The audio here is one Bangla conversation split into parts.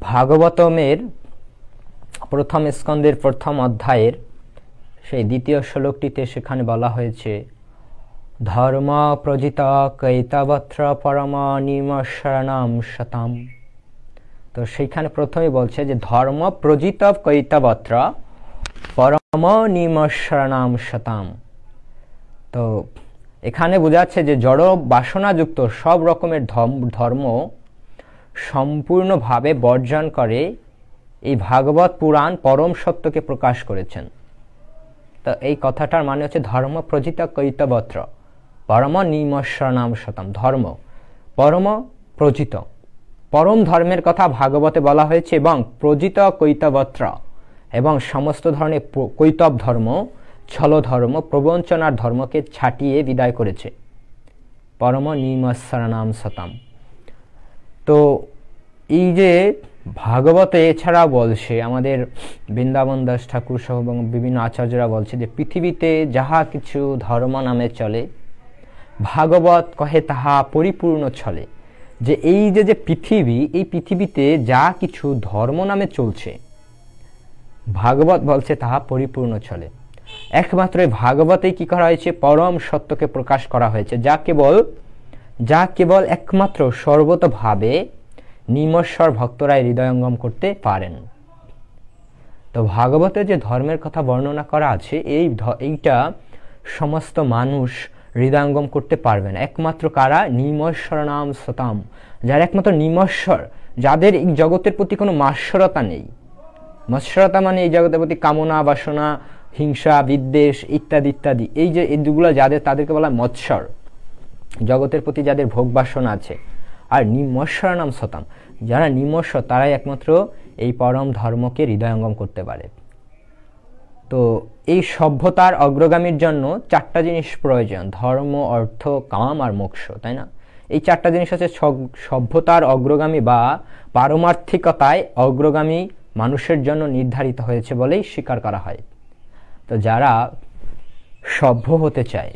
ভাগবতমের প্রথম স্কন্দের প্রথম অধ্যায়ের সেই দ্বিতীয় শ্লোকটিতে সেখানে বলা হয়েছে ধর্ম প্রজিত কৈতবত্র পরম নিমশরণাম শতাম। তো সেইখানে প্রথমে বলছে যে ধর্ম প্রজিত কৈতবত্র পরম নিমশরণাম শতাম। তো এখানে বোঝাচ্ছে যে জড় বাসনাযুক্ত সব রকমের ধর্ম সম্পূর্ণভাবে বর্জন করে এই ভাগবত পুরাণ পরম সত্যকে প্রকাশ করেছেন। তো এই কথাটার মানে হচ্ছে ধর্ম প্রজিত কৈতবত্র পরম নিমশরণাম শতম। ধর্ম পরম প্রজিত, পরম ধর্মের কথা ভাগবতে বলা হয়েছে এবং প্রজিত কৈতবত্র এবং সমস্ত ধরনের কৈতব ধর্ম, ছল ধর্ম, প্রবঞ্চনার ধর্মকে ছাটিয়ে বিদায় করেছে পরম নিমশরণাম শতম। তো এই যে ভাগবতে এছাড়া বলছে আমাদের বৃন্দাবন দাস ঠাকুর সহ এবং বিভিন্ন আচার্যরা বলছে যে পৃথিবীতে যাহা কিছু ধর্ম নামে চলে ভাগবত কহে তাহা পরিপূর্ণ চলে। যে এই যে পৃথিবী, এই পৃথিবীতে যা কিছু ধর্ম নামে চলছে ভাগবত বলছে তাহা পরিপূর্ণ চলে। একমাত্র এই ভাগবতেই কি করা হয়েছে, পরম সত্যকে প্রকাশ করা হয়েছে, যা কেবল একমাত্র সর্বতভাবে নিমশ্বর ভক্তরাই হৃদয়ঙ্গম করতে পারেন। তো ভাগবতে যে ধর্মের কথা বর্ণনা করা আছে এইটা সমস্ত মানুষ হৃদয়ঙ্গম করতে পারবে না। একমাত্র কারা, নিমশ্বরণাম শতাম, যারা একমাত্র নিমশ্বর, যাদের এই জগতের প্রতি কোনো মাৎসরতা নেই। মৎসরতা মানে এই জগতের প্রতি কামনা বাসনা হিংসা বিদ্বেষ ইত্যাদি ইত্যাদি, এই যে এইগুলো যাদের, তাদেরকে বলা হয় মৎসর। জগতের প্রতি যাদের ভোগ বাসনা আছে। আর নিমশ্বরণাম শতাম, যারা নিমশ্বর তারাই একমাত্র এই পরম ধর্মকে হৃদয়ঙ্গম করতে পারে। তো এই সভ্যতার অগ্রগামীর জন্য চারটা জিনিস প্রয়োজন, ধর্ম অর্থ কাম আর মোক্ষ, তাই না? এই চারটা জিনিস হচ্ছে সভ্যতার অগ্রগামী বা পারমার্থিকতায় অগ্রগামী মানুষের জন্য নির্ধারিত হয়েছে বলেই স্বীকার করা হয়। তো যারা সভ্য হতে চায়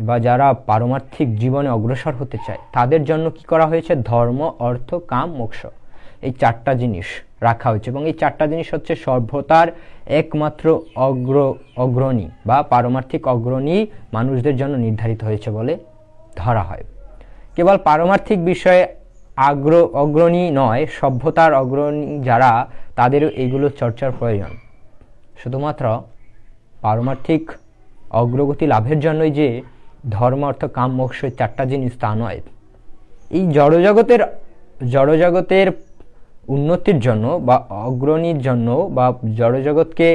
বা যারা পারমার্থিক জীবনে অগ্রসর হতে চায় তাদের জন্য কি করা হয়েছে, ধর্ম অর্থ কাম মোক্ষ, এই চারটা জিনিস রাখা হয়েছে। এবং এই চারটা জিনিস হচ্ছে সভ্যতার একমাত্র অগ্রণী বা পারমার্থিক অগ্রণী মানুষদের জন্য নির্ধারিত হয়েছে বলে ধরা হয়। কেবল পারমার্থিক বিষয়ে অগ্রণী নয়, সভ্যতার অগ্রণী যারা, তাদেরও এইগুলো চর্চার প্রয়োজন। শুধুমাত্র পারমার্থিক অগ্রগতি লাভের জন্যই যে ধর্ম অর্থ কাম মোক্ষ চারটা জিনিস তা নয়। এই জড়জগতের উন্নতির জন্য বা অগ্রণীর জন্য বা জড়জগৎকে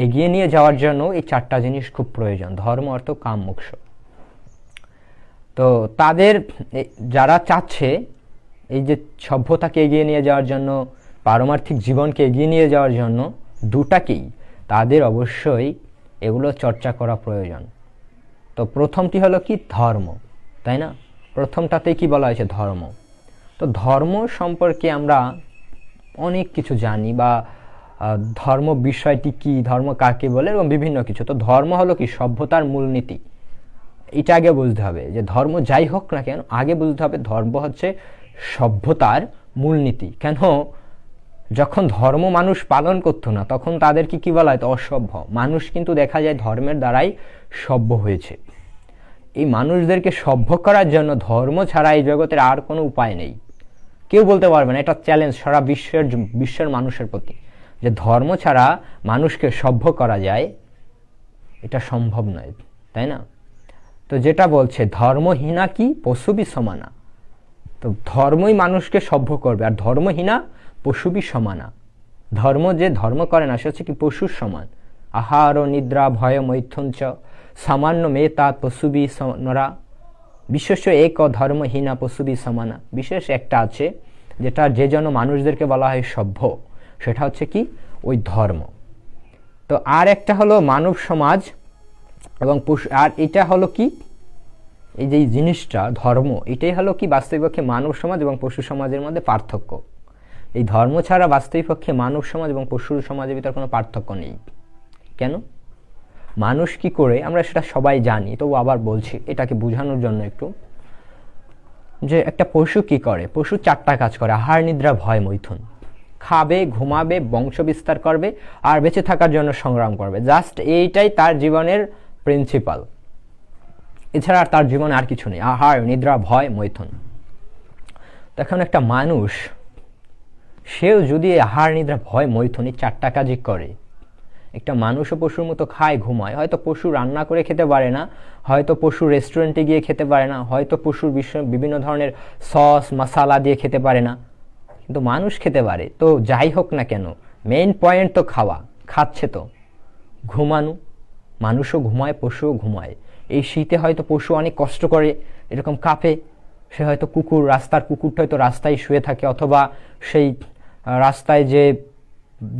এগিয়ে নিয়ে যাওয়ার জন্য এই চারটা জিনিস খুব প্রয়োজন, ধর্ম অর্থ কাম মোক্ষ। তো তাদের যারা চাচ্ছে এই যে সভ্যতাকে এগিয়ে নিয়ে যাওয়ার জন্য, পারমার্থিক জীবনকে এগিয়ে নিয়ে যাওয়ার জন্য দুটাকেই তাদের অবশ্যই এগুলো চর্চা করা প্রয়োজন। তো প্রথমটি হলো কি, ধর্ম, তাই না? প্রথমটাতেই কি বলা হয়েছে, ধর্ম। তো ধর্ম সম্পর্কে আমরা অনেক কিছু জানি বা ধর্ম বিষয়টি কি, ধর্ম কাকে বলে এবং বিভিন্ন কিছু। তো ধর্ম হলো কি, সভ্যতার মূলনীতি। এটা আগে বুঝতে হবে যে ধর্ম যাই হোক না কেন, আগে বুঝতে হবে ধর্ম হচ্ছে সভ্যতার মূলনীতি। কেন, যখন ধর্ম মানুষ পালন করতো না তখন তাদেরকে কি বলা হয়, অসভ্য মানুষ। কিন্তু দেখা যায় ধর্মের দ্বারাই সভ্য হয়েছে। এই মানুষদেরকে সভ্য করার জন্য ধর্ম ছাড়া এই জগতের আর কোনো উপায় নেই। কেউ বলতে পারবে না, এটা চ্যালেঞ্জ সারা বিশ্বের মানুষের প্রতি, যে ধর্ম ছাড়া মানুষকে সভ্য করা যায়, এটা সম্ভব নয়, তাই না? তো যেটা বলছে ধর্মহীনা কি পশুবি সমানা, তো ধর্মই মানুষকে সভ্য করবে, আর ধর্মহীনা পশুবি সমানা। ধর্ম যে ধর্ম করে না সে হচ্ছে কি পশুর সমান। আহার ও নিদ্রা ভয় মৈথুঞ্চ সামান্য মেতা পশুবি নরা বিশেষ এক ধর্মহীনা পশুবি সমানা। বিশেষ একটা আছে যেটা যে জন্য মানুষদেরকে বলা হয় সভ্য, সেটা হচ্ছে কি ওই ধর্ম। তো আর একটা হলো মানব সমাজ এবং পশু, আর এটা হলো কি, এই যে জিনিসটা ধর্ম, এটাই হলো কি বাস্তবিকপক্ষে মানব সমাজ এবং পশু সমাজের মধ্যে পার্থক্য। এই ধর্ম ছাড়া বাস্তবিকপক্ষে মানব সমাজ এবং পশু সমাজের ভিতর কোনো পার্থক্য নেই। কেন, মানুষ কি করে আমরা সেটা সবাই জানি, তবু আবার বলছি এটাকে বোঝানোর জন্য একটু। যে একটা পশু কি করে, পশু 4টা কাজ করে: আহার, নিদ্রা, ভয়, মৈথুন। খাবে, ঘুমাবে, বংশ বিস্তার করবে আর বেঁচে থাকার জন্য সংগ্রাম করবে। জাস্ট এইটাই তার জীবনের প্রিন্সিপাল, এছাড়া আর তার জীবনে আর কিছু নেই। আহার, নিদ্রা, ভয়, মৈথুন। তখন একটা মানুষ, সেও যদি আহার, নিদ্রা, ভয়, মৈথুন এই 4টা কাজই করে, একটা মানুষও পশুর মতো খায়, ঘুমায়। হয়তো পশু রান্না করে খেতে পারে না, হয়তো পশু রেস্টুরেন্টে গিয়ে খেতে পারে না, হয়তো পশুর বিভিন্ন ধরনের সস মশালা দিয়ে খেতে পারে না, কিন্তু মানুষ খেতে পারে। তো যাই হোক না কেন, মেইন পয়েন্ট তো খাওয়া, খাচ্ছে তো। ঘুমানো, মানুষও ঘুমায়, পশুও ঘুমায়। এই শীতে হয়তো পশু অনেক কষ্ট করে, এরকম কাঁপে। সে হয়তো কুকুর, রাস্তার কুকুরটা হয়তো রাস্তায় শুয়ে থাকে, অথবা সেই রাস্তায় যে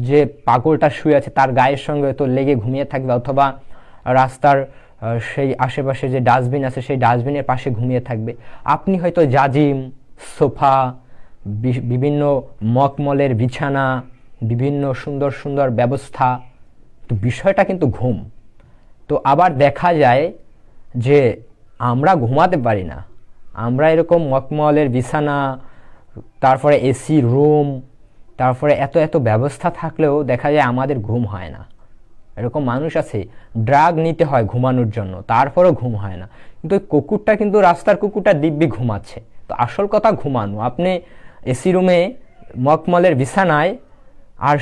যে পাগলটা শুয়ে আছে তার গায়ের সঙ্গে হয়তো লেগে ঘুমিয়ে থাকবে, অথবা রাস্তার সেই আশেপাশে যে ডাস্টবিন আছে সেই ডাস্টবিনের পাশে ঘুমিয়ে থাকবে। আপনি হয়তো জাজিম, সোফা, বিভিন্ন মকমলের বিছানা, বিভিন্ন সুন্দর সুন্দর ব্যবস্থা, তো বিষয়টা কিন্তু ঘুম। তো আবার দেখা যায় যে আমরা ঘুমাতে পারি না, আমরা এরকম মকমলের বিছানা, তারপরে এসি রুম, তারপরে এত এত ব্যবস্থা থাকলেও দেখা যায় আমাদের ঘুম হয় না। এরকম মানুষ আছে, ড্রাগ নিতে হয় ঘুমানোর জন্য, তারপরেও ঘুম হয় না। কিন্তু ওই কুকুরটা, কিন্তু রাস্তার কুকুরটা দিব্যি ঘুমাচ্ছে। তো আসল কথা ঘুমানো। আপনি এসি রুমে, মকমলের বিছানায়, আর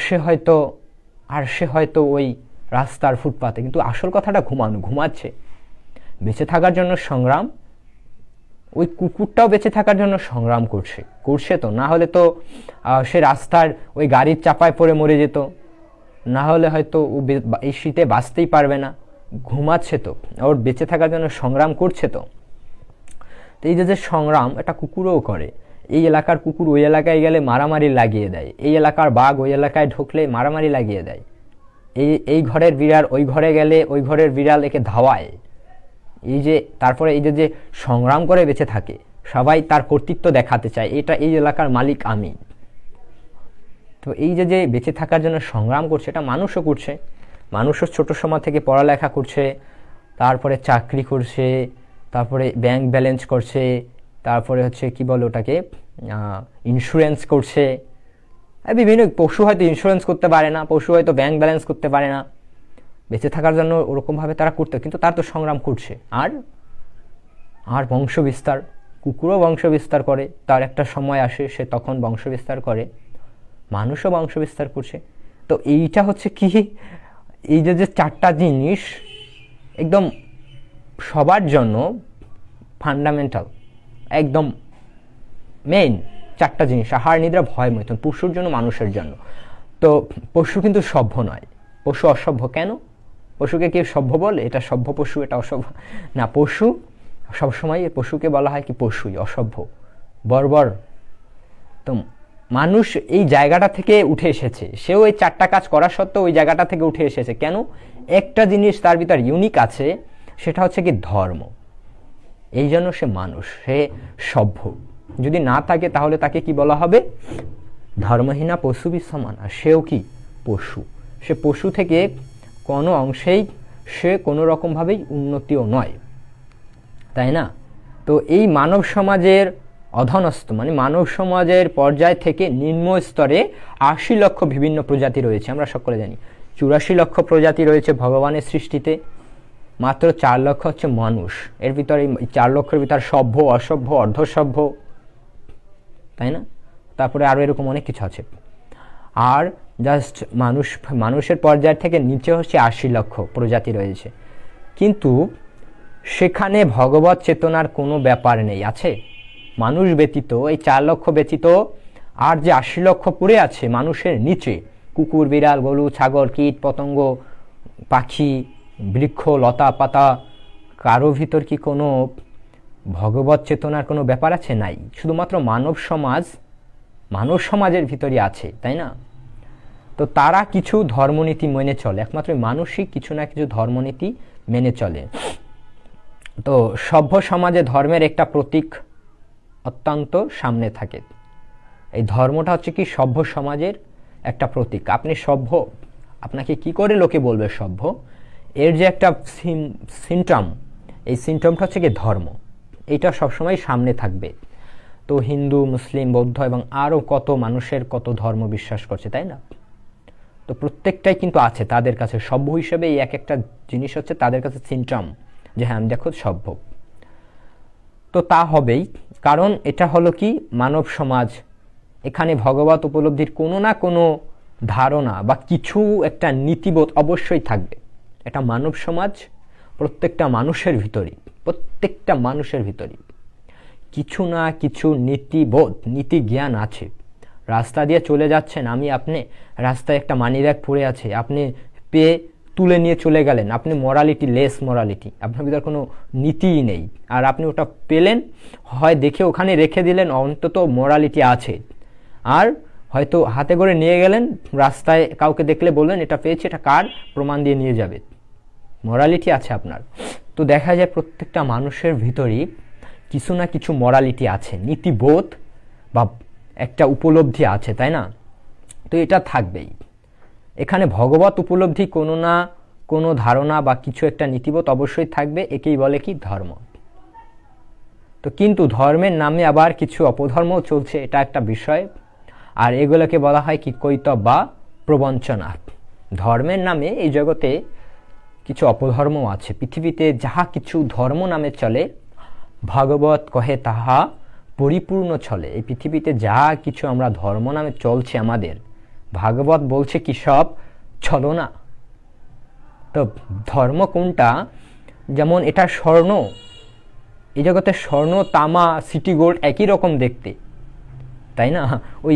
সে হয়তো ওই রাস্তার ফুটপাতে, কিন্তু আসল কথাটা ঘুমানো, ঘুমাচ্ছে। বেঁচে থাকার জন্য সংগ্রাম। ওই কুকুরটাও বেঁচে থাকার জন্য সংগ্রাম করছে তো, না হলে তো সে রাস্তার ওই গাড়ির চাপায় পড়ে মরে যেত, না হলে হয়তো ও এই শীতে বাঁচতেই পারবে না। ঘুমাচ্ছে তো, ওর বেঁচে থাকার জন্য সংগ্রাম করছে তো। তো এই যে সংগ্রাম, এটা কুকুরও করে। এই এলাকার কুকুর ওই এলাকায় গেলে মারামারি লাগিয়ে দেয়, এই এলাকার বাঘ ওই এলাকায় ঢুকলে মারামারি লাগিয়ে দেয়, এই ঘরের বিড়াল ওই ঘরে গেলে ওই ঘরের বিড়াল একে ধাওয়ায়। তারপরে এই যে সংগ্রাম করে বেঁচে থাকে, সবাই তার কর্তৃত্ব দেখাতে চায়, এটা এই এলাকার মালিক আমি। তো এই যে বেঁচে থাকার জন্য সংগ্রাম করছে, এটা মানুষও করছে। মানুষও ছোট সময় থেকে পড়ালেখা করছে, তারপরে চাকরি করছে, তারপরে ব্যাংক ব্যালেন্স করছে, তারপরে হচ্ছে কি বলে ওটাকে, ইন্স্যুরেন্স করছে। বিভিন্ন পশু হয়তো ইন্স্যুরেন্স করতে পারে না, পশু হয়তো ব্যাংক ব্যালেন্স করতে পারে না, বেঁচে থাকার জন্য ওরকমভাবে তারা করতে, কিন্তু তার তো সংগ্রাম করছে। আর বংশ বিস্তার, কুকুরও বংশ বিস্তার করে, তার একটা সময় আসে সে তখন বংশ বিস্তার করে, মানুষও বংশ বিস্তার করছে। তো এইটা হচ্ছে কি, এই যে 4টা জিনিস একদম সবার জন্য ফান্ডামেন্টাল, একদম মেইন 4টা জিনিস: আহার, নিদ্রা, ভয়, মৈথুন। পশুর জন্য, মানুষের জন্য। তো পশু কিন্তু সভ্য নয়, পশু অসভ্য। কেন? পশুকে কেউ সভ্য বলে? এটা সভ্য পশু, এটা অসভ্য না। পশু সবসময় পশুকে বলা হয় কি, পশুই, অসভ্য, বর্বর। তো মানুষ এই জায়গাটা থেকে উঠে এসেছে, সেও এই 4টা কাজ করা সত্ত্বেও ওই জায়গাটা থেকে উঠে এসেছে। কেন? একটা জিনিস তার ভিতর ইউনিক আছে, সেটা হচ্ছে কি ধর্ম। এই জন্য সে মানুষ, সে সভ্য। যদি না থাকে তাহলে তাকে কি বলা হবে? ধর্মহীনা পশু বিসমান। আর সেও কি? পশু। সে পশু থেকে কোনো অংশেই সে কোনো রকমভাবেই উন্নতিও নয়, তাই না? তো এই মানব সমাজের অধনস্থ, মানে মানব সমাজের পর্যায় থেকে নিম্ন স্তরে 80 লক্ষ বিভিন্ন প্রজাতি রয়েছে। আমরা সকলে জানি 84 লক্ষ প্রজাতি রয়েছে ভগবানের সৃষ্টিতে, মাত্র 4 লক্ষ হচ্ছে মানুষ। এর ভিতরে 4 লক্ষের ভিতরে সভ্য, অসভ্য, অর্ধসভ্য, তাই না? তারপরে আরও এরকম অনেক কিছু আছে। আর জাস্ট মানুষের পর্যায় থেকে নিচে হচ্ছে 80 লক্ষ প্রজাতি রয়েছে, কিন্তু সেখানে ভগবত চেতনার কোনো ব্যাপার নেই। আছে মানুষ ব্যতীত, এই 4 লক্ষ ব্যতীত আর যে 80 লক্ষ পড়ে আছে মানুষের নিচে, কুকুর, বিড়াল, গরু, ছাগল, কীট পতঙ্গ, পাখি, বৃক্ষ, লতা পাতা, কারো ভিতর কি কোনো ভগবত চেতনার কোনো ব্যাপার আছে? নাই। শুধুমাত্র মানব সমাজের ভিতরই আছে, তাই না? তো তারা কিছু ধর্মনীতি মেনে চলে, একমাত্র মানুষই কিছু না কিছু ধর্মনীতি মেনে চলে। তো সভ্য সমাজে ধর্মের একটা প্রতীক অত্যন্ত সামনে থাকে। এই ধর্মটা হচ্ছে কি সভ্য সমাজের একটা প্রতীক। আপনি সভ্য, আপনাকে কি করে লোকে বলবে সভ্য? এর যে একটা সিমটম, এই সিমটমটা হচ্ছে কি ধর্ম। এইটা সবসময় সামনে থাকবে। তো হিন্দু, মুসলিম, বৌদ্ধ এবং আরও কত মানুষের কত ধর্ম বিশ্বাস করছে, তাই না? তো প্রত্যেকটাই কিন্তু আছে তাদের কাছে সভ্য হিসেবে। এই এক একটা জিনিস হচ্ছে তাদের কাছে সিমটম যে হ্যাঁ আমি দেখো সভ্য। তো তা হবেই, কারণ এটা হলো কি মানব সমাজ, এখানে ভগবত উপলব্ধির কোনো না কোনো ধারণা বা কিছু একটা নীতিবোধ অবশ্যই থাকবে। এটা মানব সমাজ, প্রত্যেকটা মানুষের ভিতরেই, প্রত্যেকটা মানুষের ভিতরেই কিছু না কিছু নীতিবোধ, নীতি জ্ঞান আছে। রাস্তা দিয়ে চলে যাচ্ছেন, আপনি রাস্তায় একটা মানি ব্যাগ পড়ে আছে, আপনি পেয়ে তুলে নিয়ে চলে গেলেন, আপনি মরালিটি লেস মরালিটি, আপনার ভিতরে কোনো নীতিই নেই, আর আপনি ওটা পেলেন, হয় দেখে ওখানে রেখে দিলেন, অন্তত মরালিটি আছে। আর হয়তো হাতে করে নিয়ে গেলেন, রাস্তায় কাউকে দেখলে বললেন এটা পেয়েছি, এটা কার, প্রমাণ দিয়ে নিয়ে যাবে, মরালিটি আছে আপনার। তো দেখা যায় প্রত্যেকটা মানুষের ভিতরেই কিছু না কিছু মরালিটি আছে, নীতিবোধ বা একটা উপলব্ধি আছে, তাই না? তো এটা থাকবেই। এখানে ভগবত উপলব্ধি কোনো না কোনো ধারণা বা কিছু একটা নীতিবোধ অবশ্যই থাকবে, একেই বলে কি ধর্ম। তো কিন্তু ধর্মের নামে আবার কিছু অপধর্মও চলছে, এটা একটা বিষয়, আর এগুলোকে বলা হয় কি কৈতব বা প্রবঞ্চনা। ধর্মের নামে এই জগতে কিছু অপধর্মও আছে। পৃথিবীতে যাহা কিছু ধর্ম নামে চলে, ভাগবত কহে তাহা পরিপূর্ণ চলে। এই পৃথিবীতে যা কিছু আমরা ধর্ম নামে চলছে আমাদের, ভাগবত বলছে কি সব চলো না। তো ধর্ম কোনটা? যেমন এটা স্বর্ণ, এই জগতে স্বর্ণ, তামা, সিটি গোল্ড একই রকম দেখতে, তাই না? ওই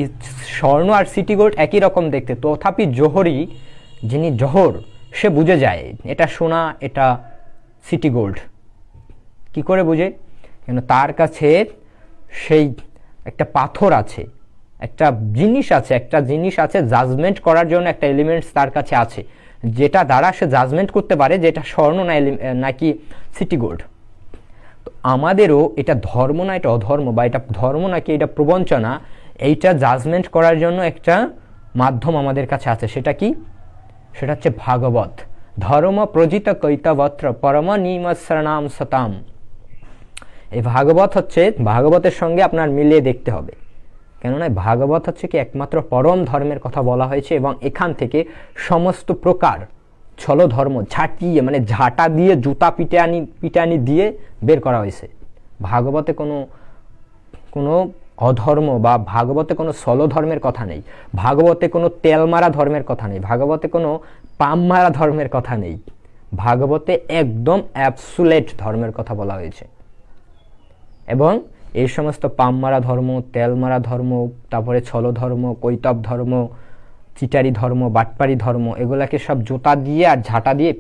স্বর্ণ আর সিটি গোল্ড একই রকম দেখতে, তথাপি জোহরি, যিনি জোহর, সে বুঝে যায় এটা সোনা, এটা সিটি গোল্ড। কি করে বুঝে? কেন তার কাছে সেই একটা পাথর আছে, একটা জিনিস আছে, জাজমেন্ট করার জন্য একটা এলিমেন্টস তার কাছে আছে, যেটা দ্বারা সে জাজমেন্ট করতে পারে যে এটা স্বর্ণ নাকি সিটি গোল্ড। তো আমাদেরও এটা ধর্ম না এটা অধর্ম, বা এটা ধর্ম নাকি এটা প্রবঞ্চনা, এইটা জাজমেন্ট করার জন্য একটা মাধ্যম আমাদের কাছে আছে। সেটা কি? সেটা হচ্ছে ভাগবত। ধর্ম প্রজিত কৈতবত্র পরম নিমৎসরণাম সতাম। এই ভাগবত হচ্ছে, ভাগবতের সঙ্গে আপনার মিলিয়ে দেখতে হবে, কেননা ভাগবত হচ্ছে কি একমাত্র পরম ধর্মের কথা বলা হয়েছে, এবং এখান থেকে সমস্ত প্রকার ছল ধর্ম ঝাঁটিয়ে, মানে ঝাঁটা দিয়ে, জুতা পিটানি দিয়ে বের করা হয়েছে। ভাগবতে কোনো অধর্ম বা ভাগবতে কোনো ছল ধর্মের কথা নেই, ভাগবতে কোনো তেল মারা ধর্মের কথা নেই, ভাগবতে কোনো পাম মারা ধর্মের কথা নেই। ভাগবতে একদম অ্যাবসুলেট ধর্মের কথা বলা হয়েছে। এবং এই সমস্ত পাম মারা ধর্ম, তেল মারা ধর্ম, তারপরে ছল ধর্ম, কৈতব ধর্ম, চিটারি ধর্ম, বাটপারি ধর্ম, এগুলাকে সব জোতা দিয়ে আর ঝাঁটা দিয়ে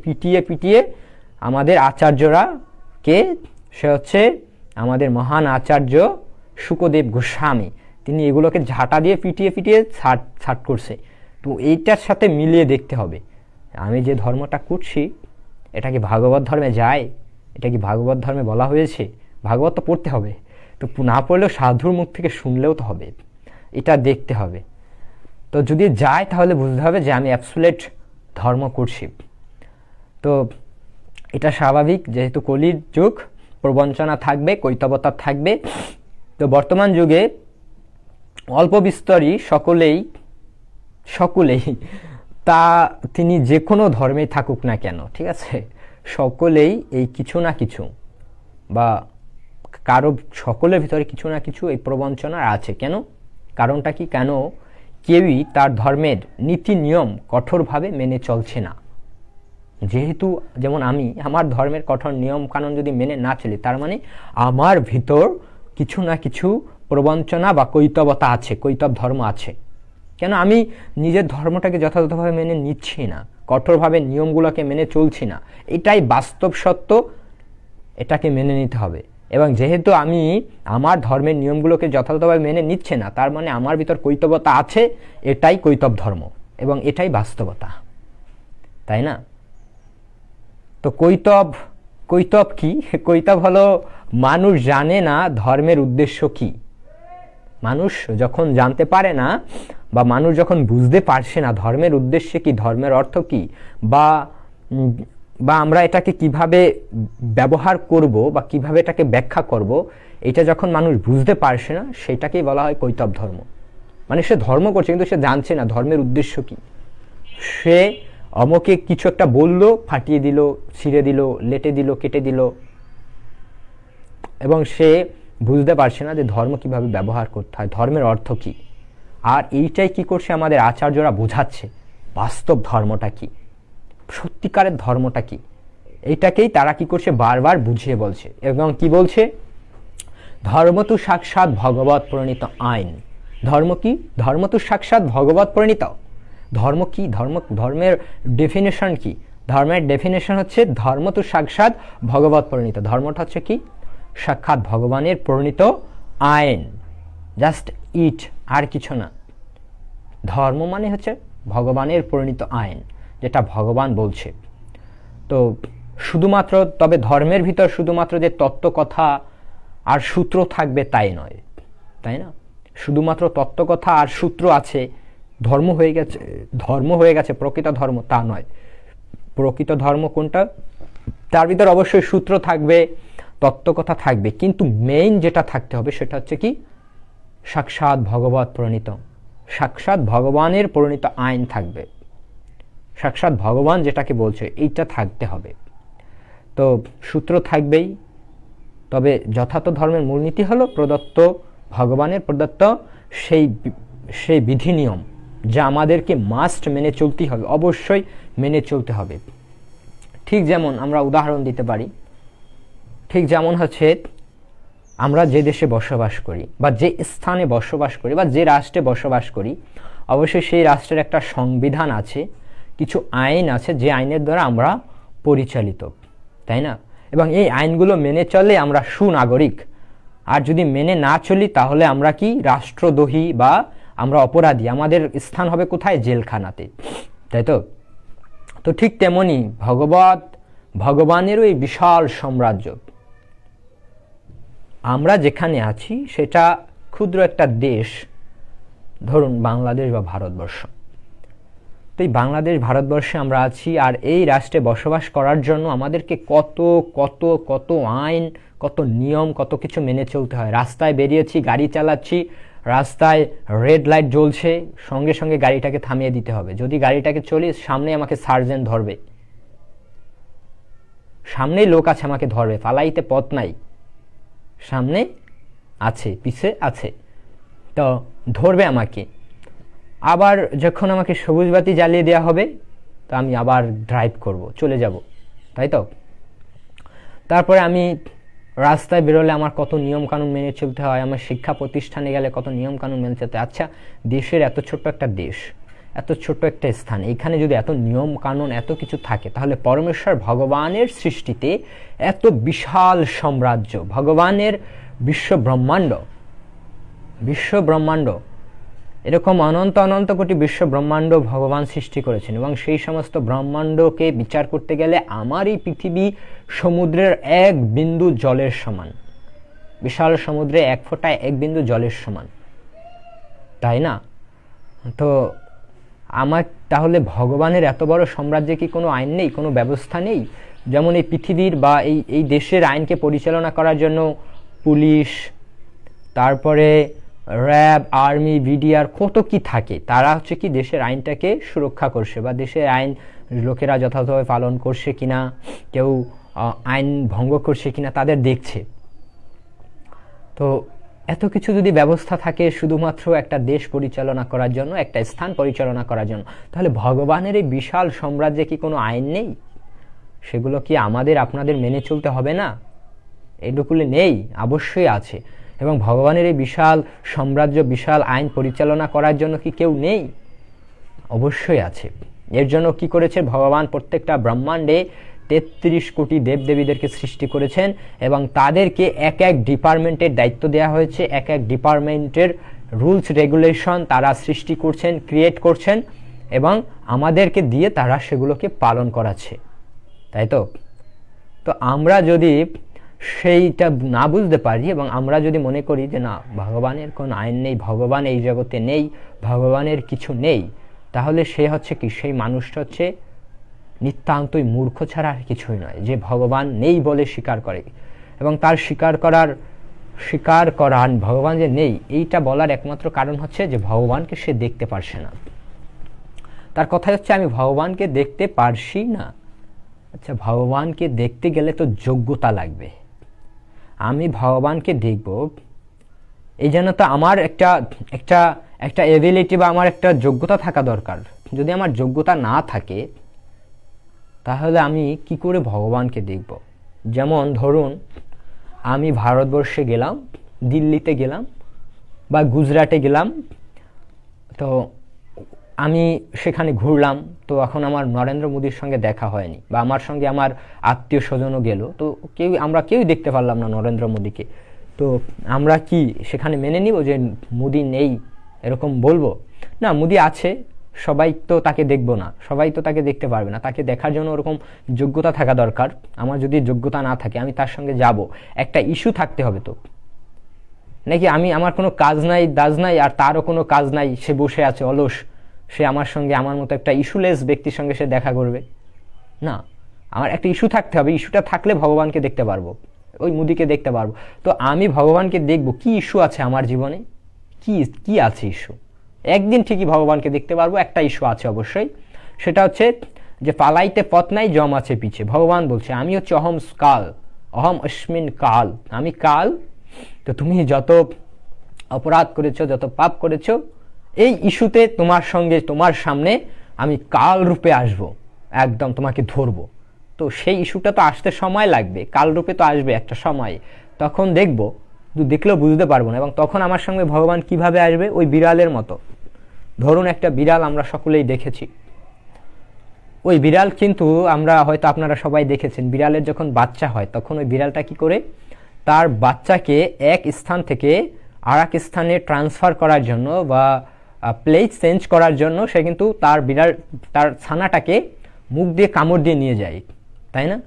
পিটিয়ে আমাদের আচার্যরা কে, সে হচ্ছে আমাদের মহান আচার্য শুকদেব গোস্বামী, তিনি এগুলোকে ঝাঁটা দিয়ে পিটিয়ে ছাট করছে। তো এইটার সাথে মিলিয়ে দেখতে হবে, আমি যে ধর্মটা করছি এটা কি ভাগবত ধর্মে যায়, এটা কি ভাগবত ধর্মে বলা হয়েছে। ভাগবত তো পড়তে হবে, তো না পড়লেও সাধুর মুখ থেকে শুনলেও তো হবে, এটা দেখতে হবে। তো যদি যায় তাহলে বুঝতে হবে যে আমি অ্যাবসুলেট ধর্ম করছি। তো এটা স্বাভাবিক, যেহেতু কলির যুগ, প্রবঞ্চনা থাকবে, কৈতবতা থাকবে। তো বর্তমান যুগে অল্প বিস্তরই সকলেই তা তিনি যে কোনো ধর্মেই থাকুক না কেন, ঠিক আছে, সকলেই এই কিছু না কিছু বা সকলের ভিতরে কিছু না কিছু এই প্রবঞ্চনা আছে। কেন? কারণটা কি? কেন কেউই তার ধর্মের নীতি নিয়ম কঠোরভাবে মেনে চলছে না। যেহেতু যেমন আমি আমার ধর্মের কঠোর নিয়ম কানুন যদি মেনে না চলি, তার মানে আমার ভিতর কিছু না কিছু প্রবঞ্চনা বা কৈতবতা আছে, কৈতব ধর্ম আছে। কেন আমি নিজের ধর্মটাকে যথাযথভাবে মেনে নিচ্ছি না, কঠোরভাবে নিয়মগুলোকে মেনে চলছি না, এটাই বাস্তব সত্য, এটাকে মেনে নিতে হবে। এবং যেহেতু আমি আমার ধর্মের নিয়মগুলোকে যথাযথভাবে মেনে নিচ্ছে না, তার মানে আমার ভিতর কৈতবতা আছে, এটাই কৈতব ধর্ম এবং এটাই বাস্তবতা, তাই না? তো কৈতব কি? কৈতব হলো মানুষ জানে না ধর্মের উদ্দেশ্য কি। মানুষ যখন জানতে পারে না বা মানুষ যখন বুঝতে পারছে না ধর্মের উদ্দেশ্য কি, ধর্মের অর্থ কি, বা আমরা এটাকে কিভাবে ব্যবহার করব বা কিভাবে এটাকে ব্যাখ্যা করব, এটা যখন মানুষ বুঝতে পারছে না, সেটাকেই বলা হয় কৈতব ধর্ম। মানে সে ধর্ম করছে কিন্তু সে জানছে না ধর্মের উদ্দেশ্য কি। সে অমকে কিছু একটা বললো, ফাটিয়ে দিল, ছিঁড়ে দিল, লেটে দিল, কেটে দিল, এবং সে বুঝতে পারছে না যে ধর্ম কিভাবে ব্যবহার করতে হয়, ধর্মের অর্থ কি। আর এইটাই কি করছে আমাদের আচার্যরা বোঝাচ্ছে, বাস্তব ধর্মটা কি, সত্যিকারের ধর্মটা কি, এইটাকেই তারা কি করছে বারবার বুঝিয়ে বলছে। এবং কি বলছে, ধর্ম তো সাক্ষাৎ ভগবত প্রণীত আইন। ধর্ম কি? ধর্ম তো সাক্ষাৎ ভগবত প্রণীত। ধর্ম কি? ধর্মের ডেফিনেশন কি? ধর্মের ডেফিনেশন হচ্ছে ধর্ম তো সাক্ষাৎ ভগবত প্রণীত। ধর্মটা হচ্ছে কি? সাক্ষাৎ ভগবানের প্রণীত আইন, জাস্ট ইট, আর কিছু না। ধর্ম মানে হচ্ছে ভগবানের প্রণীত আইন, যেটা ভগবান বলছে। তো শুধুমাত্র, তবে ধর্মের ভিতর শুধুমাত্র যে তত্ত্ব কথা আর সূত্র থাকবে তাই নয়, তাই না? শুধুমাত্র তত্ত্ব কথা আর সূত্র আছে ধর্ম হয়ে গেছে প্রকৃত ধর্ম, তা নয়। প্রকৃত ধর্ম কোনটা? তার ভিতর অবশ্যই সূত্র থাকবে, তত্ত্ব কথা থাকবে, কিন্তু মেইন যেটা থাকতে হবে সেটা হচ্ছে কি? সাক্ষাৎ ভগবত প্রণীত, সাক্ষাৎ ভগবানের প্রণীত আইন থাকবে। সাক্ষাৎ ভগবান যেটাকে বলছে এইটা থাকতে হবে। তো সূত্র থাকবেই, তবে যথার্থ ধর্মের মূলনীতি হলো প্রদত্ত, ভগবানের প্রদত্ত সেই বিধি নিয়ম, যা আমাদেরকে মাস্ট মেনে চলতেই হবে, অবশ্যই মেনে চলতে হবে। ঠিক যেমন আমরা উদাহরণ দিতে পারি, ঠিক যেমন হচ্ছে আমরা যে দেশে বসবাস করি বা যে স্থানে বসবাস করি বা যে রাষ্ট্রে বসবাস করি, অবশ্যই সেই রাষ্ট্রের একটা সংবিধান আছে, কিছু আইন আছে, যে আইনের দ্বারা আমরা পরিচালিত, তাই না? এবং এই আইনগুলো মেনে চললে আমরা সুনাগরিক, আর যদি মেনে না চলি তাহলে আমরা কি? রাষ্ট্রদ্রোহী বা আমরা অপরাধী। আমাদের স্থান হবে কোথায়? জেলখানাতে, তাই তো? তো ঠিক তেমনি ভগবানেরও এই বিশাল সাম্রাজ্য, আমরা যেখানে আছি সেটা ক্ষুদ্র একটা দেশ, ধরুন বাংলাদেশ বা ভারতবর্ষ। তো এই বাংলাদেশ ভারতবর্ষে আমরা আছি, আর এই রাষ্ট্রে বসবাস করার জন্য আমাদেরকে কত কত কত আইন, কত নিয়ম, কত কিছু মেনে চলতে হয়। রাস্তায় বেরিয়েছি, গাড়ি চালাচ্ছি, রাস্তায় রেড লাইট জ্বলছে, সঙ্গে সঙ্গে গাড়িটাকে থামিয়ে দিতে হবে। যদি গাড়িটাকে চলি, সামনে আমাকে সার্জেন্ট ধরবে, সামনেই লোক আছে আমাকে ধরবে, পালাইতে পথ নাই, সামনে আছে, পিছে আছে, তো ধরবে আমাকে। আবার যখন আমাকে সবুজ বাতি জ্বালিয়ে দেওয়া হবে, তো আমি আবার ড্রাইভ করব, চলে যাব, তাই তো? তারপরে আমি রাস্তায় বেরোলে আমার কত নিয়ম কানুন মেনে চলতে হয়, আমার শিক্ষা প্রতিষ্ঠানে গেলে কত নিয়ম কানুন মেনে চলতে হয়। আচ্ছা, দেশের এত ছোট্ট একটা দেশ, এত ছোট্ট একটা স্থান, এইখানে যদি এত নিয়ম কানুন, এত কিছু থাকে, তাহলে পরমেশ্বর ভগবানের সৃষ্টিতে এত বিশাল সাম্রাজ্য, ভগবানের বিশ্ব ব্রহ্মাণ্ড, এরকম অনন্ত অনন্ত কোটি বিশ্ব ব্রহ্মাণ্ড ভগবান সৃষ্টি করেছেন। এবং সেই সমস্ত ব্রহ্মাণ্ডকে বিচার করতে গেলে আমার এই পৃথিবী সমুদ্রের এক বিন্দু জলের সমান, বিশাল সমুদ্রে এক ফোঁটায় এক বিন্দু জলের সমান, তাই না? তো আমার তাহলে ভগবানের এত বড় সাম্রাজ্যে কি কোনো আইন নেই, কোনো ব্যবস্থা নেই? যেমন এই পৃথিবীর বা এই দেশের আইনকে পরিচালনা করার জন্য পুলিশ, তারপরে র্যাব, আর্মি, বিডিআর, কত কি থাকে। তারা হচ্ছে কি দেশের আইনটাকে সুরক্ষা করছে, বা দেশের আইন লোকেরা যথাযথভাবে পালন করছে কিনা, কেউ আইন ভঙ্গ করছে কিনা, তাদের দেখছে। তো এত কিছু যদি ব্যবস্থা থাকে শুধুমাত্র একটা দেশ পরিচালনা করার জন্য, একটা স্থান পরিচালনা করার জন্য, তাহলে ভগবানের এই বিশাল সাম্রাজ্যে কি কোনো আইন নেই? সেগুলো কি আমাদের আপনাদের মেনে চলতে হবে না? এইটুকুলে নেই? অবশ্যই আছে। এবং ভগবানের এই বিশাল সাম্রাজ্য, বিশাল আইন পরিচালনা করার জন্য কি কেউ নেই? অবশ্যই আছে। এর জন্য কি করেছে ভগবান? প্রত্যেকটা ব্রহ্মাণ্ডে 33 কোটি দেবদেবীদেরকে সৃষ্টি করেছেন, এবং তাদেরকে এক এক ডিপার্টমেন্টের দায়িত্ব দেওয়া হয়েছে, এক এক ডিপার্টমেন্টের রুলস রেগুলেশন তারা সৃষ্টি করছেন, ক্রিয়েট করছেন, এবং আমাদেরকে দিয়ে তারা সেগুলোকে পালন করাচ্ছে, তাই তো? তো আমরা যদি সেইটা না বুঝতে পারি এবং আমরা যদি মনে করি যে না, ভগবানের কোনো আইন নেই, ভগবান এই জগতে নেই, ভগবানের কিছু নেই, তাহলে সে হচ্ছে কি? সেই মানুষটা হচ্ছে নিতান্তই মূর্খ ছাড়া আর কিছুই নয়, যে ভগবান নেই বলে স্বীকার করে। এবং তার স্বীকার করার স্বীকার করার ভগবান যে নেই, এইটা বলার একমাত্র কারণ হচ্ছে যে ভগবানকে সে দেখতে পারছে না। তার কথা হচ্ছে আমি ভগবানকে দেখতে পারছি না। আচ্ছা, ভগবানকে দেখতে গেলে তো যোগ্যতা লাগবে। আমি ভগবানকে দেখব এই জন্য তো আমার একটা একটা একটা এবিলিটি বা আমার একটা যোগ্যতা থাকা দরকার। যদি আমার যোগ্যতা না থাকে তাহলে আমি কি করে ভগবানকে দেখব? যেমন ধরুন আমি ভারতবর্ষে গেলাম, দিল্লিতে গেলাম বা গুজরাটে গেলাম, তো আমি সেখানে ঘুরলাম, তো এখন আমার নরেন্দ্র মোদীর সঙ্গে দেখা হয়নি বা আমার সঙ্গে আমার আত্মীয় স্বজনও গেল, তো আমরা কেউই দেখতে পারলাম না নরেন্দ্র মোদীকে। তো আমরা কি সেখানে মেনে নিব যে মোদী নেই, এরকম বলবো? না, মোদী আছে, সবাই তো তাকে দেখবো না, সবাই তো তাকে দেখতে পারবে না। তাকে দেখার জন্য ওরকম যোগ্যতা থাকা দরকার। আমার যদি যোগ্যতা না থাকে আমি তার সঙ্গে যাব, একটা ইস্যু থাকতে হবে তো। নাকি আমার কোনো কাজ নাই দাজ নাই আর তারও কোনো কাজ নাই, সে বসে আছে অলস, সে আমার সঙ্গে আমার মতো একটা ইস্যুলেস ব্যক্তির সঙ্গে সে দেখা করবে? না, আমার একটা ইস্যু থাকতে হবে। ইস্যুটা থাকলে ভগবানকে দেখতে পারবো, ওই মোদীকে দেখতে পারবো। তো আমি ভগবানকে দেখবো, কি ইস্যু আছে আমার জীবনে, কি আছে ইস্যু। একদিন ঠিকই ভগবানকে দেখতে পারবো, একটা ইস্যু আছে অবশ্যই। সেটা হচ্ছে যে পালাইতে পথ নাই, জম আছে পিছে। ভগবান বলছে আমি হচ্ছে অহম কাল, অহম অস্মিন কাল, আমি কাল। তো তুমি যত অপরাধ করেছো, যত পাপ করেছো, এই ইস্যুতে তোমার সামনে আমি কাল রূপে আসব, একদম তোমাকে ধরবো। তো সেই ইস্যুটা তো আসতে সময় লাগবে, কাল রূপে তো আসবে একটা সময়, তখন দেখবো, দেখলেও বুঝতে পারবো না। এবং তখন আমার সঙ্গে ভগবান কিভাবে আসবে? ওই বিড়ালের মতো। ধরুন একটা বিড়াল আমরা সকলেই দেখেছি, ওই বিড়াল কিন্তু হয়তো আপনারা সবাই দেখেছেন, বিড়ালের যখন বাচ্চা হয় তখন ওই বিড়ালটা কি করে তার বাচ্চাকে এক স্থান থেকে আর এক স্থানে ট্রান্সফার করার জন্য বা প্লেস চেঞ্জ করার জন্য সে কিন্তু তার ছানাটাকে মুখ দিয়ে কামড় দিয়ে নিয়ে যায়, তাই না?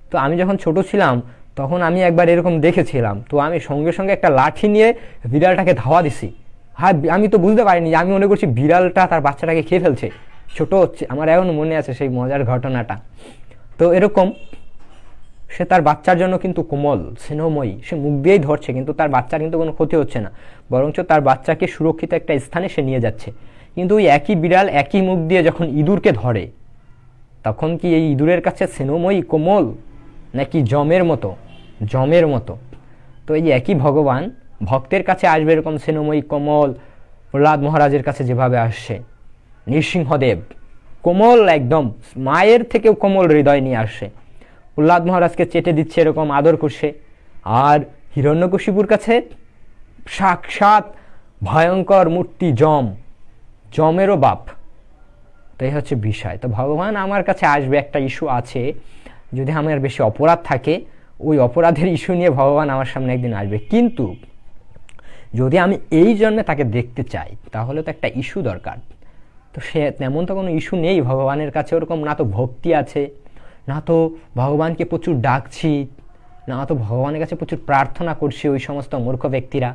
তো আমি যখন ছোট ছিলাম তখন আমি একবার এরকম দেখেছিলাম, তো আমি সঙ্গে সঙ্গে একটা লাঠি নিয়ে বিড়ালটাকে ধাওয়া দিছি। হ্যাঁ, আমি তো বুঝতে পারিনি, আমি মনে করছি বিড়ালটা তার বাচ্চাটাকে খেয়ে ফেলছে। ছোট হচ্ছে, আমার এখন মনে আছে সেই মজার ঘটনাটা। তো এরকম সে তার বাচ্চার জন্য কিন্তু কোমল স্নেহময়ী, সে মুখ দিয়েই ধরছে, কিন্তু তার বাচ্চার কিন্তু কোনো ক্ষতি হচ্ছে না, বরঞ্চ তার বাচ্চাকে সুরক্ষিত একটা স্থানে সে নিয়ে যাচ্ছে। কিন্তু ওই একই বিড়াল একই মুখ দিয়ে যখন ইঁদুরকে ধরে, তখন কি এই ইঁদুরের কাছে স্নেহময়ী কোমল নাকি জমের মতো? তো এই যে একই ভগবান ভক্তের কাছে আসবে এরকম স্নেহময়ী কোমল, প্রহ্লাদ মহারাজের কাছে যেভাবে আসছে, নৃসিংহদেব কোমল, একদম মায়ের থেকেও কোমল হৃদয় নিয়ে আসছে, প্রহ্লাদ মহারাজকে চেটে দিচ্ছে, এরকম আদর করছে। আর হিরণ্যকশিপুর কাছে সাক্ষাৎ ভয়ঙ্কর মূর্তি জমেরও বাপ। তো এই হচ্ছে বিষয়। তো ভগবান আমার কাছে আসবে, একটা ইস্যু আছে, যদি আমার বেশি অপরাধ থাকে ওই অপরাধের ইস্যু নিয়ে ভগবান আমার সামনে একদিন আসবে। কিন্তু যদি আমি এই জন্মে তাকে দেখতে চাই তাহলে তো একটা ইস্যু দরকার। তো সে তেমন তো কোনো ইস্যু নেই ভগবানের কাছে, ওরকম না তো ভক্তি আছে, না তো ভগবানকে প্রচুর ডাকছি, না তো ভগবানের কাছে প্রচুর প্রার্থনা করছি। ওই সমস্ত মূর্খ ব্যক্তিরা